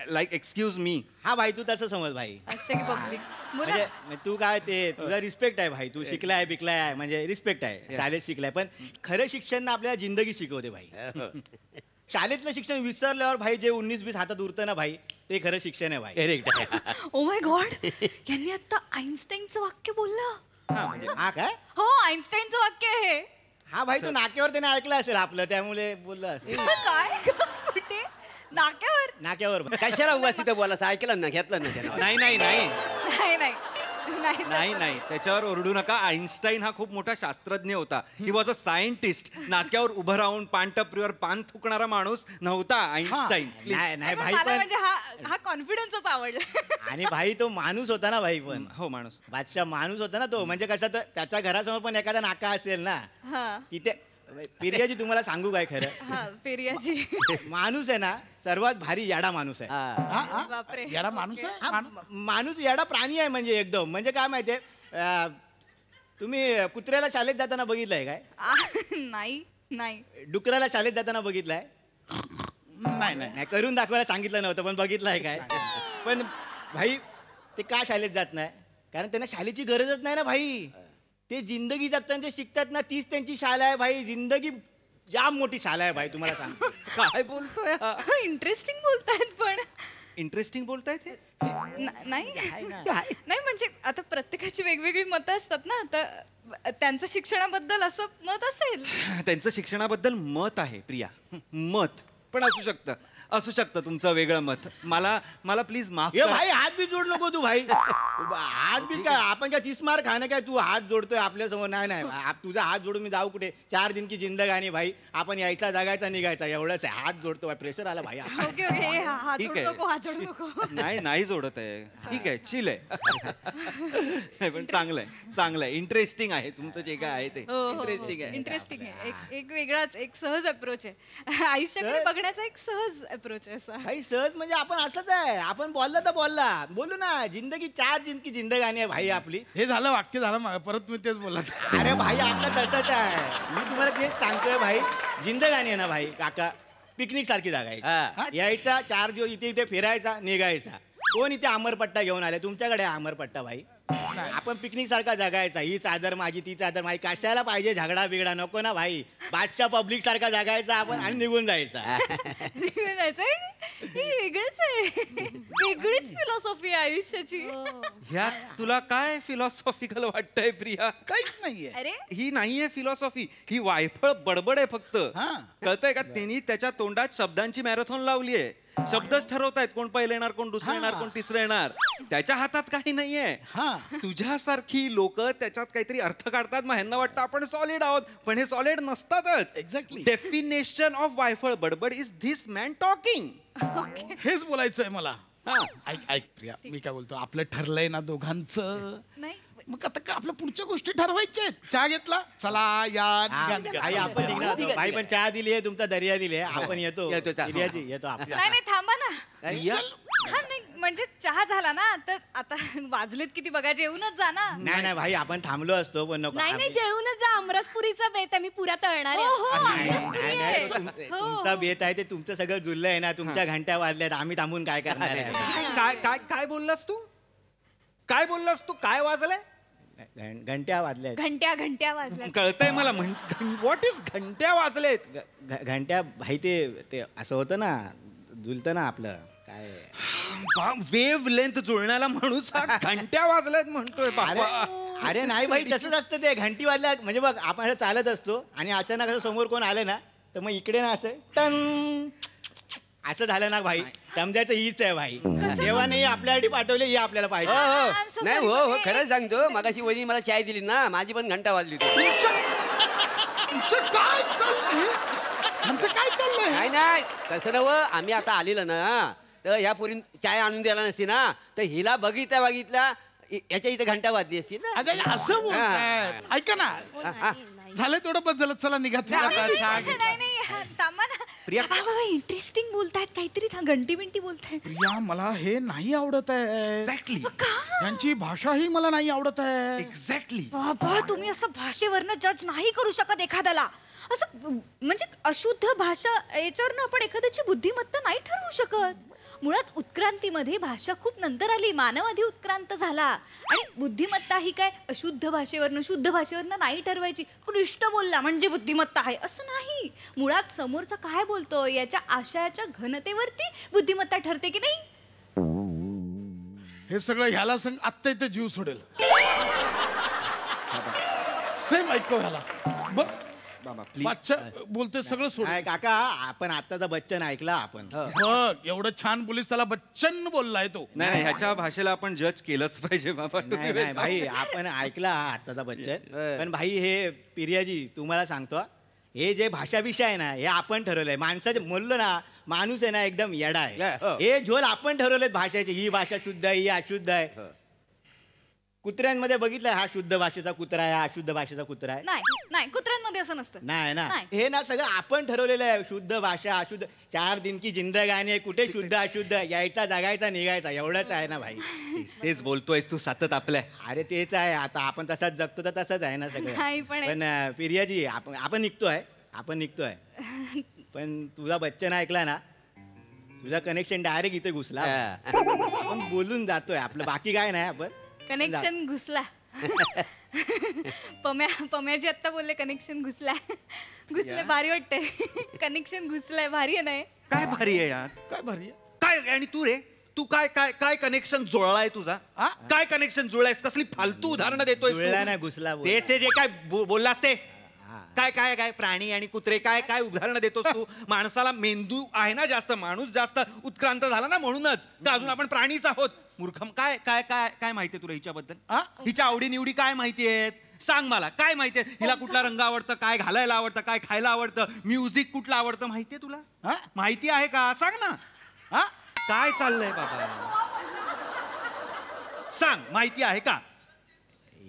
Like excuse me. हा भाई तू तसं समज भाई. बादशाह की पब्लिक म्हणजे तू काय ते तुझा रिस्पेक्ट आहे भाई. तू शिकलाय बिकलाय आहे म्हणजे रिस्पेक्ट आहे. शाळेत शिकलाय पण खरं शिक्षण ना आपल्याला जिंदगी शिकवते भाई. शाळेतलं शिक्षण विसरल्यावर भाई जे 19-20 हातात उरतं ना भाई ते खरं शिक्षण आहे भाई. ओ माय गॉड यांनी आता आईन्स्टाईनचं वाक्य बोललं. हा काय. हो आईन्स्टाईनचं वाक्य आहे. हा भाई तू नाक्यावर त्याने ऐकलं असेल आपलं त्यामुळे बोललं असेल. काय कुठे नाक्यावर नाक्यावर कशाला उभा तिथं बोलायचं. ऐकलं ना घेतलं ना. नाही नाही नाही नाही त्याच्यावर ओरडू नका. आईन्स्टाईन हा खूप मोठा शास्त्रज्ञ होता. He was a scientist. नाक्यावर उभं राहून पानटपरीवर पान थुकणारा माणूस नव्हता आईन्स्टाईन. नाही भाई मला पण म्हणजे हा कॉन्फिडन्सच आवडला. आणि भाई तो माणूस होता ना भाई पण. हो माणूस बादशाह माणूस होता ना तो. म्हणजे कसं तर त्याच्या घरासमोर पण एखादा नाका असेल ना तिथे. पिरियाजी तुम्हाला सांगू काय खरं पेरियाजी माणूस आहे ना सर्वात भारी याडा माणूस आहे. बापरे येडा माणूस आहे हा, माणूस याडा प्राणी आहे म्हणजे एकदम. म्हणजे काय माहितीये तुम्ही कुत्र्याला शाळेत जाताना बघितलंय काय? नाही डुकराला शाळेत जाताना बघितलंय? नाही नाही करून दाखवायला सांगितलं नव्हतं पण बघितलंय काय? पण भाई ते का शाळेत जात नाही? कारण त्यांना शाळेची गरजच नाही ना भाई. ते जिंदगी जगताना जे शिकतात ना तीच त्यांची शाळा आहे भाई. जिंदगी जाम मोठी शाळा आहे भाई तुम्हाला सांग. काय बोलतोय? इंटरेस्टिंग बोलतायत पण. इंटरेस्टिंग बोलतायत हे? नाही म्हणजे आता प्रत्येकाची वेगवेगळी मतं असतात ना. तर त्यांचं शिक्षणाबद्दल असं मत असेल. त्यांचं शिक्षणाबद्दल मत आहे प्रिया. मत पण असू शकतं तुमचं वेगळं मत. मला प्लीज माफ ये भाई हात बी जोड नको तू भाई. हात बी काय आपण काय 30 मार खाणं काय? तू हात जोडतोय आपल्या समोर. नाही तुझा हात जोडून मी जाऊ कुठे? 4 दिन की जिंदगानी भाई. आपण यायचा जगायचा निघायचा एवढंच आहे. हात जोडतो प्रेशर आला भाई. ओके हात जोडू नको. नाही जोडत आहे. ठीक आहे चिल आहे. पण चांगलं आहे इंटरेस्टिंग आहे तुमचं जे काय आहे ते इंटरेस्टिंग आहे. एक वेगळाच एक सहज अप्रोच आहे. आयुष्याकडे बघण्याचा एक सहज अप्रोच आहे असा. भाई सहज म्हणजे आपण असंच आहे. आपण बोलला तर बोलू ना. जिंदगी 4 दिन की जिंदगानी आहे भाई आपली. हे झालं वाक्य झालं परत मी तेच बोलला. अरे भाई आपला तसंच आहे. मी तुम्हाला तेच सांगतोय भाई. जिंदगानी आहे ना भाई काका पिकनिक सारखी जागा आहे. यायचा 4 दिवस इथे फिरायचा निघायचा. कोण इथे अमरपट्टा घेऊन आले? तुमच्याकडे अमरपट्टा भाई. आपण पिकनिक सारखा जगायचा. ही चादर माझी ती चादर माझी. कशाला पाहिजे झगडा बिगडा नको ना भाई. बादशाह पब्लिक सारखा जगायचा आपण आणि निघून जायचा. ही वेगळीच आहे. वेगळीच फिलॉसॉफी आहे आयुष्याची. ह्या तुला काय फिलॉसॉफिकल वाटतंय प्रिया? काहीच नाहीये. अरे ही नाहीये फिलॉसॉफी. ही वायफळ बडबड आहे फक्त. कळतंय का? त्यांनी त्याच्या तोंडात शब्दांची मॅरेथॉन लावली आहे. शब्दच ठरवतायत कोण पहिलं येणार कोण दुसरं येणार कोण तिसरं येणार. त्याच्या हातात काही नाहीये. तुझ्यासारखी लोक त्याच्यात काहीतरी अर्थ काढतात. मग ह्यांना वाटतं आपण सॉलिड आहोत पण हे सॉलिड नसतातच. एक्झॅक्टली. डेफिनेशन ऑफ वायफळ बडबड इज धिस मॅन टॉकिंग. हेच बोलायचंय मला. ऐक प्रिया मी काय बोलतो आपलं ठरलंय ना दोघांचं. मग आता आपल्या पुढच्या गोष्टी ठरवायच्या आहेत. चहा घेतला चला या. भाई आपण निघणार. भाई पण चहा दिली आहे तुमचा दर्या दिले. आपण येतो येतो नाही थांबा ना. नाही म्हणजे चहा झाला ना तर आता वाजलेत किती बघायचे. येऊनच जा ना. नाही भाई आपण थांबलो असतो पण नको. नाही जेवूनच जा. आमरसपुरीचा बेत आम्ही पुरा तळणार आहे. तुमचा बेत आहे ते तुमचं सगळं जुळलं आहे ना. तुमच्या घंट्या वाजल्यात आम्ही थांबून काय करणार आहे? काय बोललास तू? काय वाजलंय? घंट्या वाजल्या. घंट्या वाजल्या. कळतंय मला. व्हॉट इज घंट्या वाजलेत? घंट्या भाई ते असं होतं ना जुलतं ना आपलं काय वेव लेंथ जुळण्याला माणूस घंट्या वाजल्यात म्हणतोय. अरे नाही भाई तसंच असतं ते. घंटी वाजल्या म्हणजे बघ आपण असं चालत असतो आणि अचानक असं समोर कोण आलं ना तर मग इकडे ना असं टन असं झालं ना भाई समजायचं हीच आहे भाई. देवाने आपल्यासाठी पाठवले ही आपल्याला पाहिजे. नाही हो खरंच सांगतो. मगाशी वहिनी मला चाय दिली ना माझी पण घंटा वाजली. काय चाललंय? नाही तसं नव. आम्ही आता आलेलं ना तर ह्या पोरीन चाय आणून द्यायला नसती ना तर हिला बघितल्या याच्या इथे घंटा वाजली असती ना. असं बोलताय. ऐका ना झालं तेवढं बस झालं. चला निघा. इंटरेस्टिंग बोलतायत काहीतरी. घंटी बिंटी बोलतायत. प्रिया मला हे नाही आवडत आहे. एक्झॅक्टली. यांची भाषा ही मला नाही आवडत आहे. एक्झॅक्टली. बाबा तुम्ही असं भाषेवरनं जज नाही करू शकत एखाद्याला. असं म्हणजे अशुद्ध भाषा याच्यावरनं आपण एखाद्याची बुद्धिमत्ता नाही ठरवू शकत. मुळात उत्क्रांतीमध्ये भाषा खूप नंतर आली. मानव आधी उत्क्रांत झाला. आणि बुद्धिमत्ता ही काय अशुद्ध भाषेवरनं शुद्ध भाषेवरनं नाही ठरवायची. कृष्ट बोलला म्हणजे बुद्धिमत्ता आहे असं नाही. मुळात समोरचा काय बोलतो याच्या आशयाच्या घनतेवरती बुद्धिमत्ता ठरते की नाही. हे सगळं ह्याला सांग आत्ता इथे जीव सोडेल. सेम ऐकतो ह्याला. बादशा बोलतोय सगळं सोड. काय काका आपण आत्ताचा बच्चन ऐकला आपण. बघ एवढं छान बोलीस त्याला बच्चन बोललाय तो. नाही ह्याच्या भाषेला आपण जज केलंच पाहिजे बाबा. नाही नाही भाई आपण ऐकला आत्ताचा बच्चन. पण भाई हे पिरियाजी तुम्हाला सांगतो हे जे भाषा विषय आहे ना हे आपण ठरवलंय. माणसाचे बोललो ना माणूस आहे ना एकदम येडा आहे. हे झोल आपण ठरवलेत भाषेचे. ही भाषा शुद्ध आहे ही अशुद्ध आहे. कुत्र्यांमध्ये बघितलंय हा शुद्ध भाषेचा कुत्रा आहे हा अशुद्ध भाषेचा कुत्रा आहे. नाही नाही कुत्र्यांमध्ये असं नसतं. नाही ना हे ना सगळं आपण ठरवलेलं आहे. शुद्ध भाषा अशुद्ध 4 दिन की जिंदगानी आहे. कुठे शुद्ध अशुद्ध यायचा जगायचा निघायचा एवढंच आहे ना भाई. तेच बोलतोयस तू सतत आपल्या. अरे तेच आहे आता आपण तसाच जगतो तर तसंच आहे ना सगळं. नाही, पण पिरियाजी आपण निघतोय पण तुझा बच्चन ऐकला ना तुझा कनेक्शन डायरेक्ट इथे घुसला. आपण बोलून जातोय आपलं बाकी काय नाही. आपण कनेक्शन घुसला. पम्याजी आत्ता बोलले कनेक्शन घुसले भारी वाटतंय. कनेक्शन घुसलाय भारी आहे नाही. काय भारी आहे यार काय भारी काय. आणि तू रे तू काय काय काय कनेक्शन जुळलाय तुझा. काय कनेक्शन जुळलायस. कसली फालतू उदाहरणं देतोय. नाही घुसला ते जे काय बोललास ते काय काय काय प्राणी आणि कुत्रे काय काय उदाहरणं देतोस तू. माणसाला मेंदू आहे ना जास्त. माणूस जास्त उत्क्रांत झाला ना म्हणूनच का अजून आपण प्राणीच आहोत. मूर्खम. काय काय काय काय माहितीये तुला हिच्याबद्दल. हिच्या आवडी निवडी काय माहिती आहेत सांग मला. काय माहितीये हिला कुठला रंग आवडतं काय घालायला आवडतं काय खायला आवडतं म्युझिक कुठलं आवडतं माहितीये तुला. माहिती आहे का सांग ना. काय चाललंय बाबा सांग माहिती आहे का.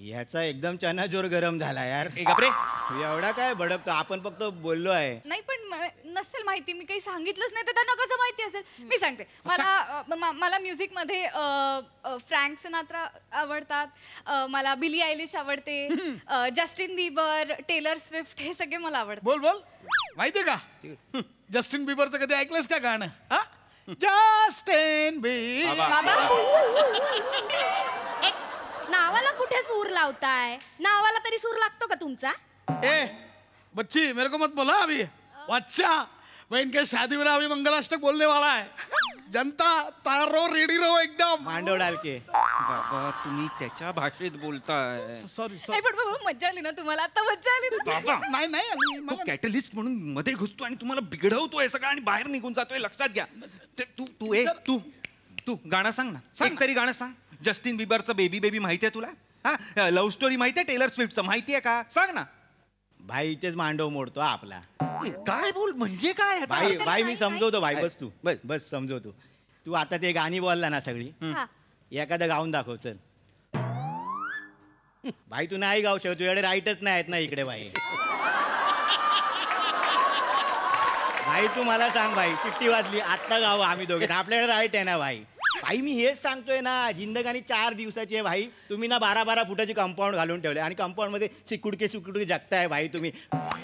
याचा एकदम चनाजोर गरम झाला यार. गप्रे एवढा काय भडकतो. आपण फक्त बोललो आहे. नाही पण नसेल माहिती. मी काही सांगितलंच नाही तर त्यांना कसं माहिती असेल. मी सांगते मला म्युझिक मध्ये फ्रँक सिनात्रा आवडतात. मला बिली आयलिश आवडते. जस्टिन बिबर टेलर स्विफ्ट हे सगळे मला आवडतात. बोल माहितीये का जस्टिन बिबरचं कधी ऐकलंस का गाणं. जस्टिन नावाला कुठे सूर लावताय. नावाला तरी सूर लागतो का तुमचा. ए बच्ची मेरे को मत बोला अभी. अच्छा बहन के शादी में अभी मंगलाष्टक बोलने वाला है. जनता तैयार रहो रेडी रहो एकदम. मांडव डालके. बाबा तुम्ही त्याच्या भाषेत बोलताय. सॉरी पण मज्जा आली ना तुम्हाला. आता मज्जा आली ना. बाबा नाही कॅटलिस्ट म्हणून मध्ये घुसतो आणि तुम्हाला बिघडवतोय सगळं आणि बाहेर निघून जातोय. लक्षात घ्या. तू गाणं सांग ना. एक तरी गाणं सांग. जस्टिन बिबरचं बेबी बेबी माहितीये तुला. हा लव्ह स्टोरी माहितीये टेलर स्विफ्टचं माहितीये का सांग ना. भाई इथेच मांडव मोडतो आपला. काय बोल म्हणजे काय. भाई मी समजवतो भाई. बस तू बस समजवतो. तू आता ते गाणी बोलला ना सगळी एखादं गाऊन दाखव चल. भाई तू नाही गाऊ शकतो. तुझ्याकडे राईटच नाही आहेत ना इकडे भाई. भाई तू मला सांग भाई चिठ्ठी वाजली आत्ता गाव आम्ही दोघे. आपल्याकडे राईट आहे ना भाई. भाई मी हेच सांगतोय ना जिंदगानी 4 दिवसाची आहे भाई. तुम्ही ना 12-12 फुटाची कंपाऊंड घालून ठेवले आणि कंपाऊंड मध्ये सिकुडके जगताय भाई तुम्ही.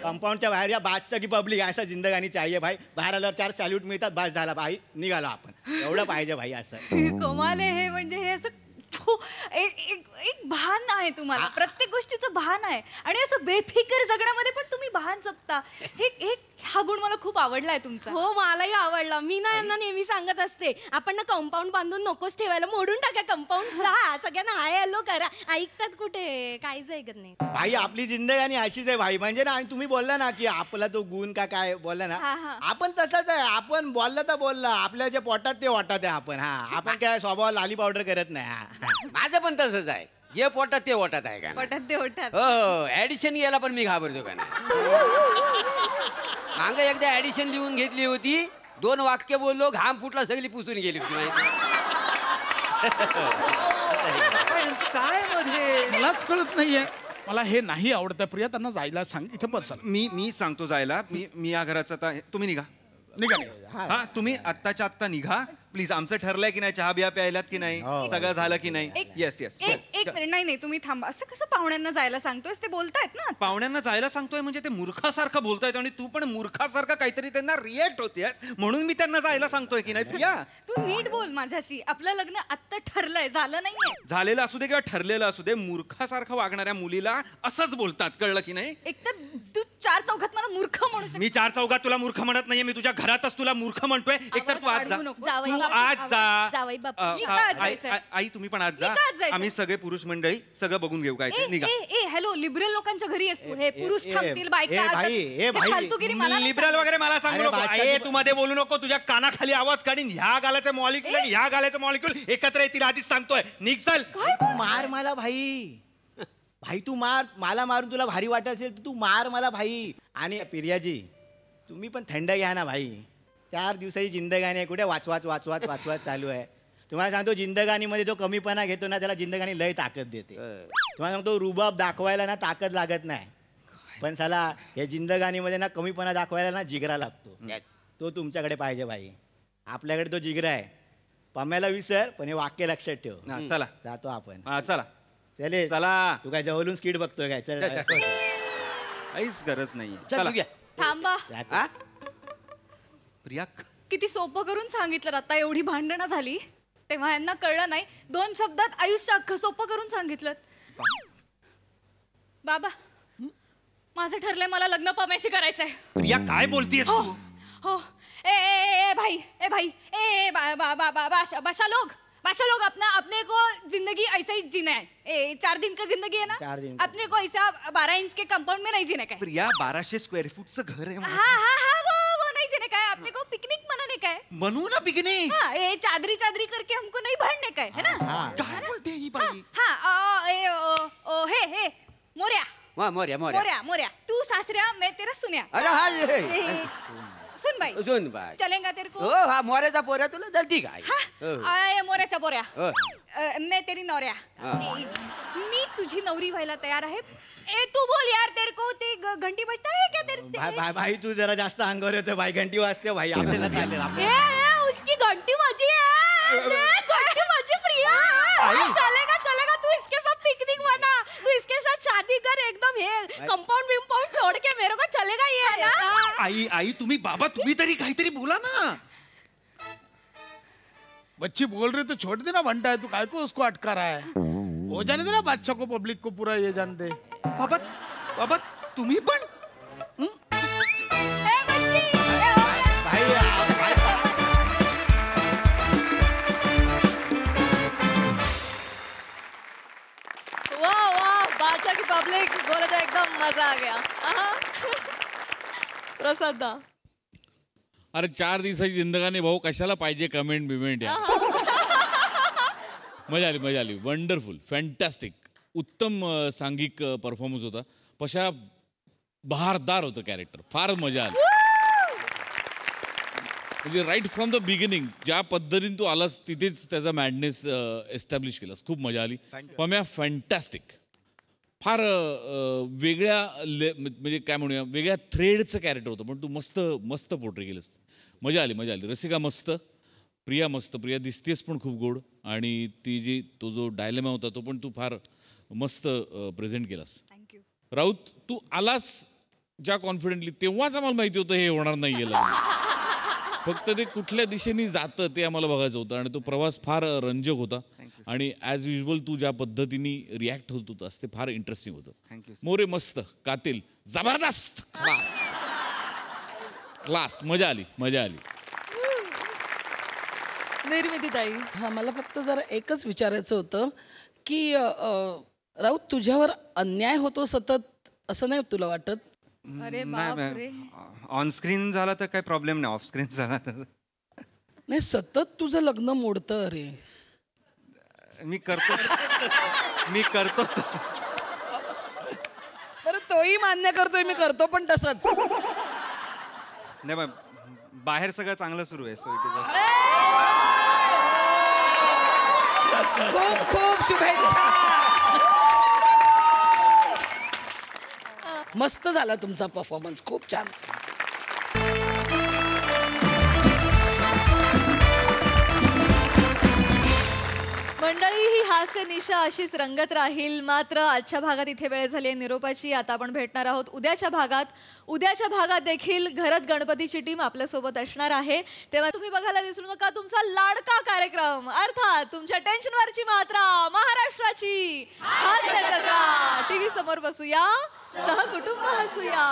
कंपाऊंडच्या बाहेर या बादचा की पब्लिक असा जिंदगानी चाहिए भाई. बाहेर आल्यावर 4 सॅल्यूट मिळतात. बास झाला भाई निघालो आपण. एवढं पाहिजे भाई असं. कमाल आहे हे. म्हणजे हे असं एक भान आहे तुम्हाला. प्रत्येक गोष्टीचं भान आहे आणि असं बेफिकर जगण्यामध्ये पण तुम्ही भान जपता. हा गुण मला खूप आवडलाय तुमचा. हो मलाही आवडला. मी ना यांना नेहमी सांगत असते आपण ना कंपाऊंड बांधून नकोच ठेवायला. मोडून टाका कंपाऊंड. सगळ्यांना हाय हॅलो करा. ऐकतात कुठे काहीच ऐकत नाही. भाई आपली जिंदगानी अशीच आहे भाई. म्हणजे ना आणि तुम्ही बोलला ना की आपला तो गुण का काय बोलला ना आपण तसंच आहे. आपण बोलला तर बोलला. आपल्या जे पोटात ते वाटत आहे आपण. आपण काय स्वभाव लाली पावडर करत नाही. माझं पण तसंच आहे. जे पोटात ते ओटात आहे का. पोटात ते ओटात. हो ऍडिशन याला पण मी घाबरतो का नाही. मागं एकदा ऍडिशन लिहून घेतली होती. 2 वाक्य बोललो घाम फुटला सगळी पुसून गेली होती. काय मध्ये मलाच कळत नाहीये. मला हे नाही आवडत. प्रिया त्यांना जायला सांग. इथं बसा. मी सांगतो जायला. मी या घराचं आता तुम्ही निघा. हा तुम्ही आत्ताच्या आत्ता निघा प्लीज. आमचं ठरलंय की नाही चहा बिया प्यायलात की नाही सगळं झालं की नाही. येस एक मिनिट. नाही तुम्ही थांबा. असं कसं पाहुण्यांना जायला सांगतोय. ते बोलतायत ना. पाहुण्यांना जायला सांगतोय म्हणजे ते मूर्खासारखं बोलतायत आणि तू पण मूर्खासारखं काहीतरी त्यांना रिएक्ट होतेस म्हणून मी त्यांना जायला सांगतोय की नाही. प्रिया तू नीट बोल माझ्याशी. आपलं लग्न आत्ता ठरलंय झालं नाहीये. झालेलं असू दे किंवा ठरलेलं असू दे मूर्खासारखं वागणाऱ्या मुलीला असंच बोलतात. कळलं की नाही. एक तर तू चार चौघात मला मूर्ख म्हणू शकतो. मी चार चौघात तुला मूर्ख म्हणत नाहीये, मी तुझ्या घरातच तुला मूर्ख म्हणतोय. एकतर तू आज जा, तू आज जा. आई तुम्ही पण आज जा. आम्ही सगळे पुरुष मंडळी सगळं बघून घेऊ काय ते. निघा. हॅलो, लिबरल लोकांच्या घरी असतो हे पुरुष थांबतील बायका फालतूगिरी मला नाही लिबरल वगैरे मला सांगू नको. तू मध्ये बोलू नको. तुझ्या कानाखाली आवाज काढीन. ह्या गालाचे मॉलिक्युल आणि ह्या गालाचे मॉलिक्युल एकत्र येतील. आधीच सांगतोय. निघ चल. मार मला भाई. भाई तू मार. मला मारून तुला भारी वाटत असेल तर तू मार मला भाई. आणि प्रियाजी तुम्ही पण थंड घ्या ना भाई. 4 दिवसाची जिंदगानी आहे. कुठे वाचवाच चालू आहे. तुम्हाला सांगतो जिंदगानीमध्ये जो कमीपणा घेतो ना त्याला जिंदगानी लय ताकद देते. तुम्हाला सांगतो रुबाब दाखवायला ना ताकद लागत नाही, पण चला या जिंदगानीमध्ये ना कमीपणा दाखवायला ना जिगरा लागतो. तो तुमच्याकडे पाहिजे भाई. आपल्याकडे तो जिगरा आहे. पम्याला विसर, पण हे वाक्य लक्षात ठेव. चला जातो आपण. चला चले चला. तू काय जवळून स्किट बघतोय काय? चल काहीच गरज नाहीये. चल थांबा. प्रिया किती सोपं करून सांगितलं. आता एवढी भांडणं झाली तेव्हा यांना कळलं नाही. 2 शब्दात आयुष्य अख्खं सोपं करून सांगितलं. बाबा माझं ठरलंय, मला लग्न पम्याशी करायचंय. प्रिया काय बोलतीयस हो तू? हो. ए भाई बाशा लोग अपने को जिंदगी ऐसा ही जीना है. 4 दिन का जिंदगी है ना. 4 दिन अपने को ऐसा 12 इंच के कंपाउंड में नहीं जीने का है. प्रिया 1200 स्क्वेअर फूटचं घर आहे. हाँ वो नहीं जीने का है. अपने को पिकनिक मनाने का है. बनवू ना पिकनिक. हाँ, ये चादरी करके हमको नहीं भरने का है ना. काय बोलते ही बाई? हाँ हे मोर्या तू सासऱ्या मैं तेरा सुन्या. अरे हा सुन भाई चलेगा तेरे को. हो हा मोऱ्याचा पोऱ्या तुला तर ठीक आहे. हाँ मोऱ्याचा पोऱ्या. मैं तेरी नवऱ्या. मी तुझी नवरी व्हायला तयार आहे. तू बोल यार, तेरे को ते घंटी बजता है क्या तेरे? भाई तू जरा जास्त अंगावर येतोय भाई. घंटी वाजते भाई. आपल्याला चालेल. उसकी घंटी माझी है. घंटी माझी प्रिया. चलेगा तू इसके साथ पिकनिक बना. तू इसके साथ शादी कर. एकदम हे कंपाउंड विम्पाउंड छोड़ के मेरे को चलेगा ये ना. आई तुम्ही बाबा तुम्ही तरी काहीतरी बोला ना. बच्ची बोल रही तो छोड़ देना. बनता है तू काय को उसको अटका रहा है? हो जाने देना बादशाह को, पब्लिक को पूरा ये जान दे. बाबा तुम्ही पण बादशाह की पब्लिक बोले तो एकदम मजा आ गया. प्रसाद दा. अरे 4 दिवसाची जिंदगानी भाऊ कशाला पाहिजे कमेंट बिमेंट या. मजा आली. वंडरफुल, फॅन्टॅस्टिक, उत्तम सांघिक परफॉर्मन्स होता. पशा बहारदार होतं कॅरेक्टर. फार मजा आली. म्हणजे राईट फ्रॉम द बिगिनिंग ज्या पद्धतीने तू आलास तिथेच त्याचा मॅडनेस एस्टॅब्लिश केलास. खूप मजा आली. पम्या फॅन्टॅस्टिक. फार वेगळ्या म्हणजे काय म्हणूया वेगळ्या थ्रेडचं कॅरेक्टर होतं, पण तू मस्त पोर्ट्रे केलंस. मजा आली. रसिका मस्त, प्रिया मस्त. प्रिया दिसतेस पण खूप गोड. आणि तो जो डायलेमा होता तो पण तू फार मस्त प्रेझेंट केलास. थँक्यू. राऊत तू आलास ज्या कॉन्फिडेंटली तेव्हाच आम्हाला माहिती होतं हे होणार नाही गेलं. फक्त ते कुठल्या दिशेने जातं ते आम्हाला बघायचं होतं. आणि तो प्रवास फार रंजक होता. आणि ॲज युजल तू ज्या पद्धतीने रिॲक्ट होत होतास ते फार इंटरेस्टिंग होतं. मोरे मस्त, कातिल जबरदस्त, क्लास. मजा आली. निर्मिती ताई. हा मला फक्त जरा एकच विचारायचं होतं की राऊत तुझ्यावर अन्याय होतो सतत असं नाही तुला वाटत? अरे बापरे. ऑन स्क्रीन झाला तर काही प्रॉब्लेम नाही. ऑफ स्क्रीन झाला तर नाही. सतत तुझं लग्न मोडतं. अरे मी करतोच तसं. बरं तोही मान्य करतोय. मी करतो पण तसंच. नाही बाहेर सगळं चांगलं सुरू आहे. खूप खूप शुभेच्छा. मस्त झाला तुमचा परफॉर्मन्स. खूप छान. मंडळी ही हास्य निशा अशीच रंगत राहील. मात्र आजच्या भागात इथे वेळ झाली आहे निरोपाची. आता आपण भेटणार आहोत उद्याच्या भागात देखील घरात गणपतीची टीम आपल्यासोबत असणार आहे. तेव्हा तुम्ही बघायला विसरू नका तुमचा लाडका कार्यक्रम, अर्थात तुमच्या टेन्शनवरची मात्रा, महाराष्ट्राची हास्य जत्रा. टीव्ही समोर बसूया, सहकुटुंब हसूया.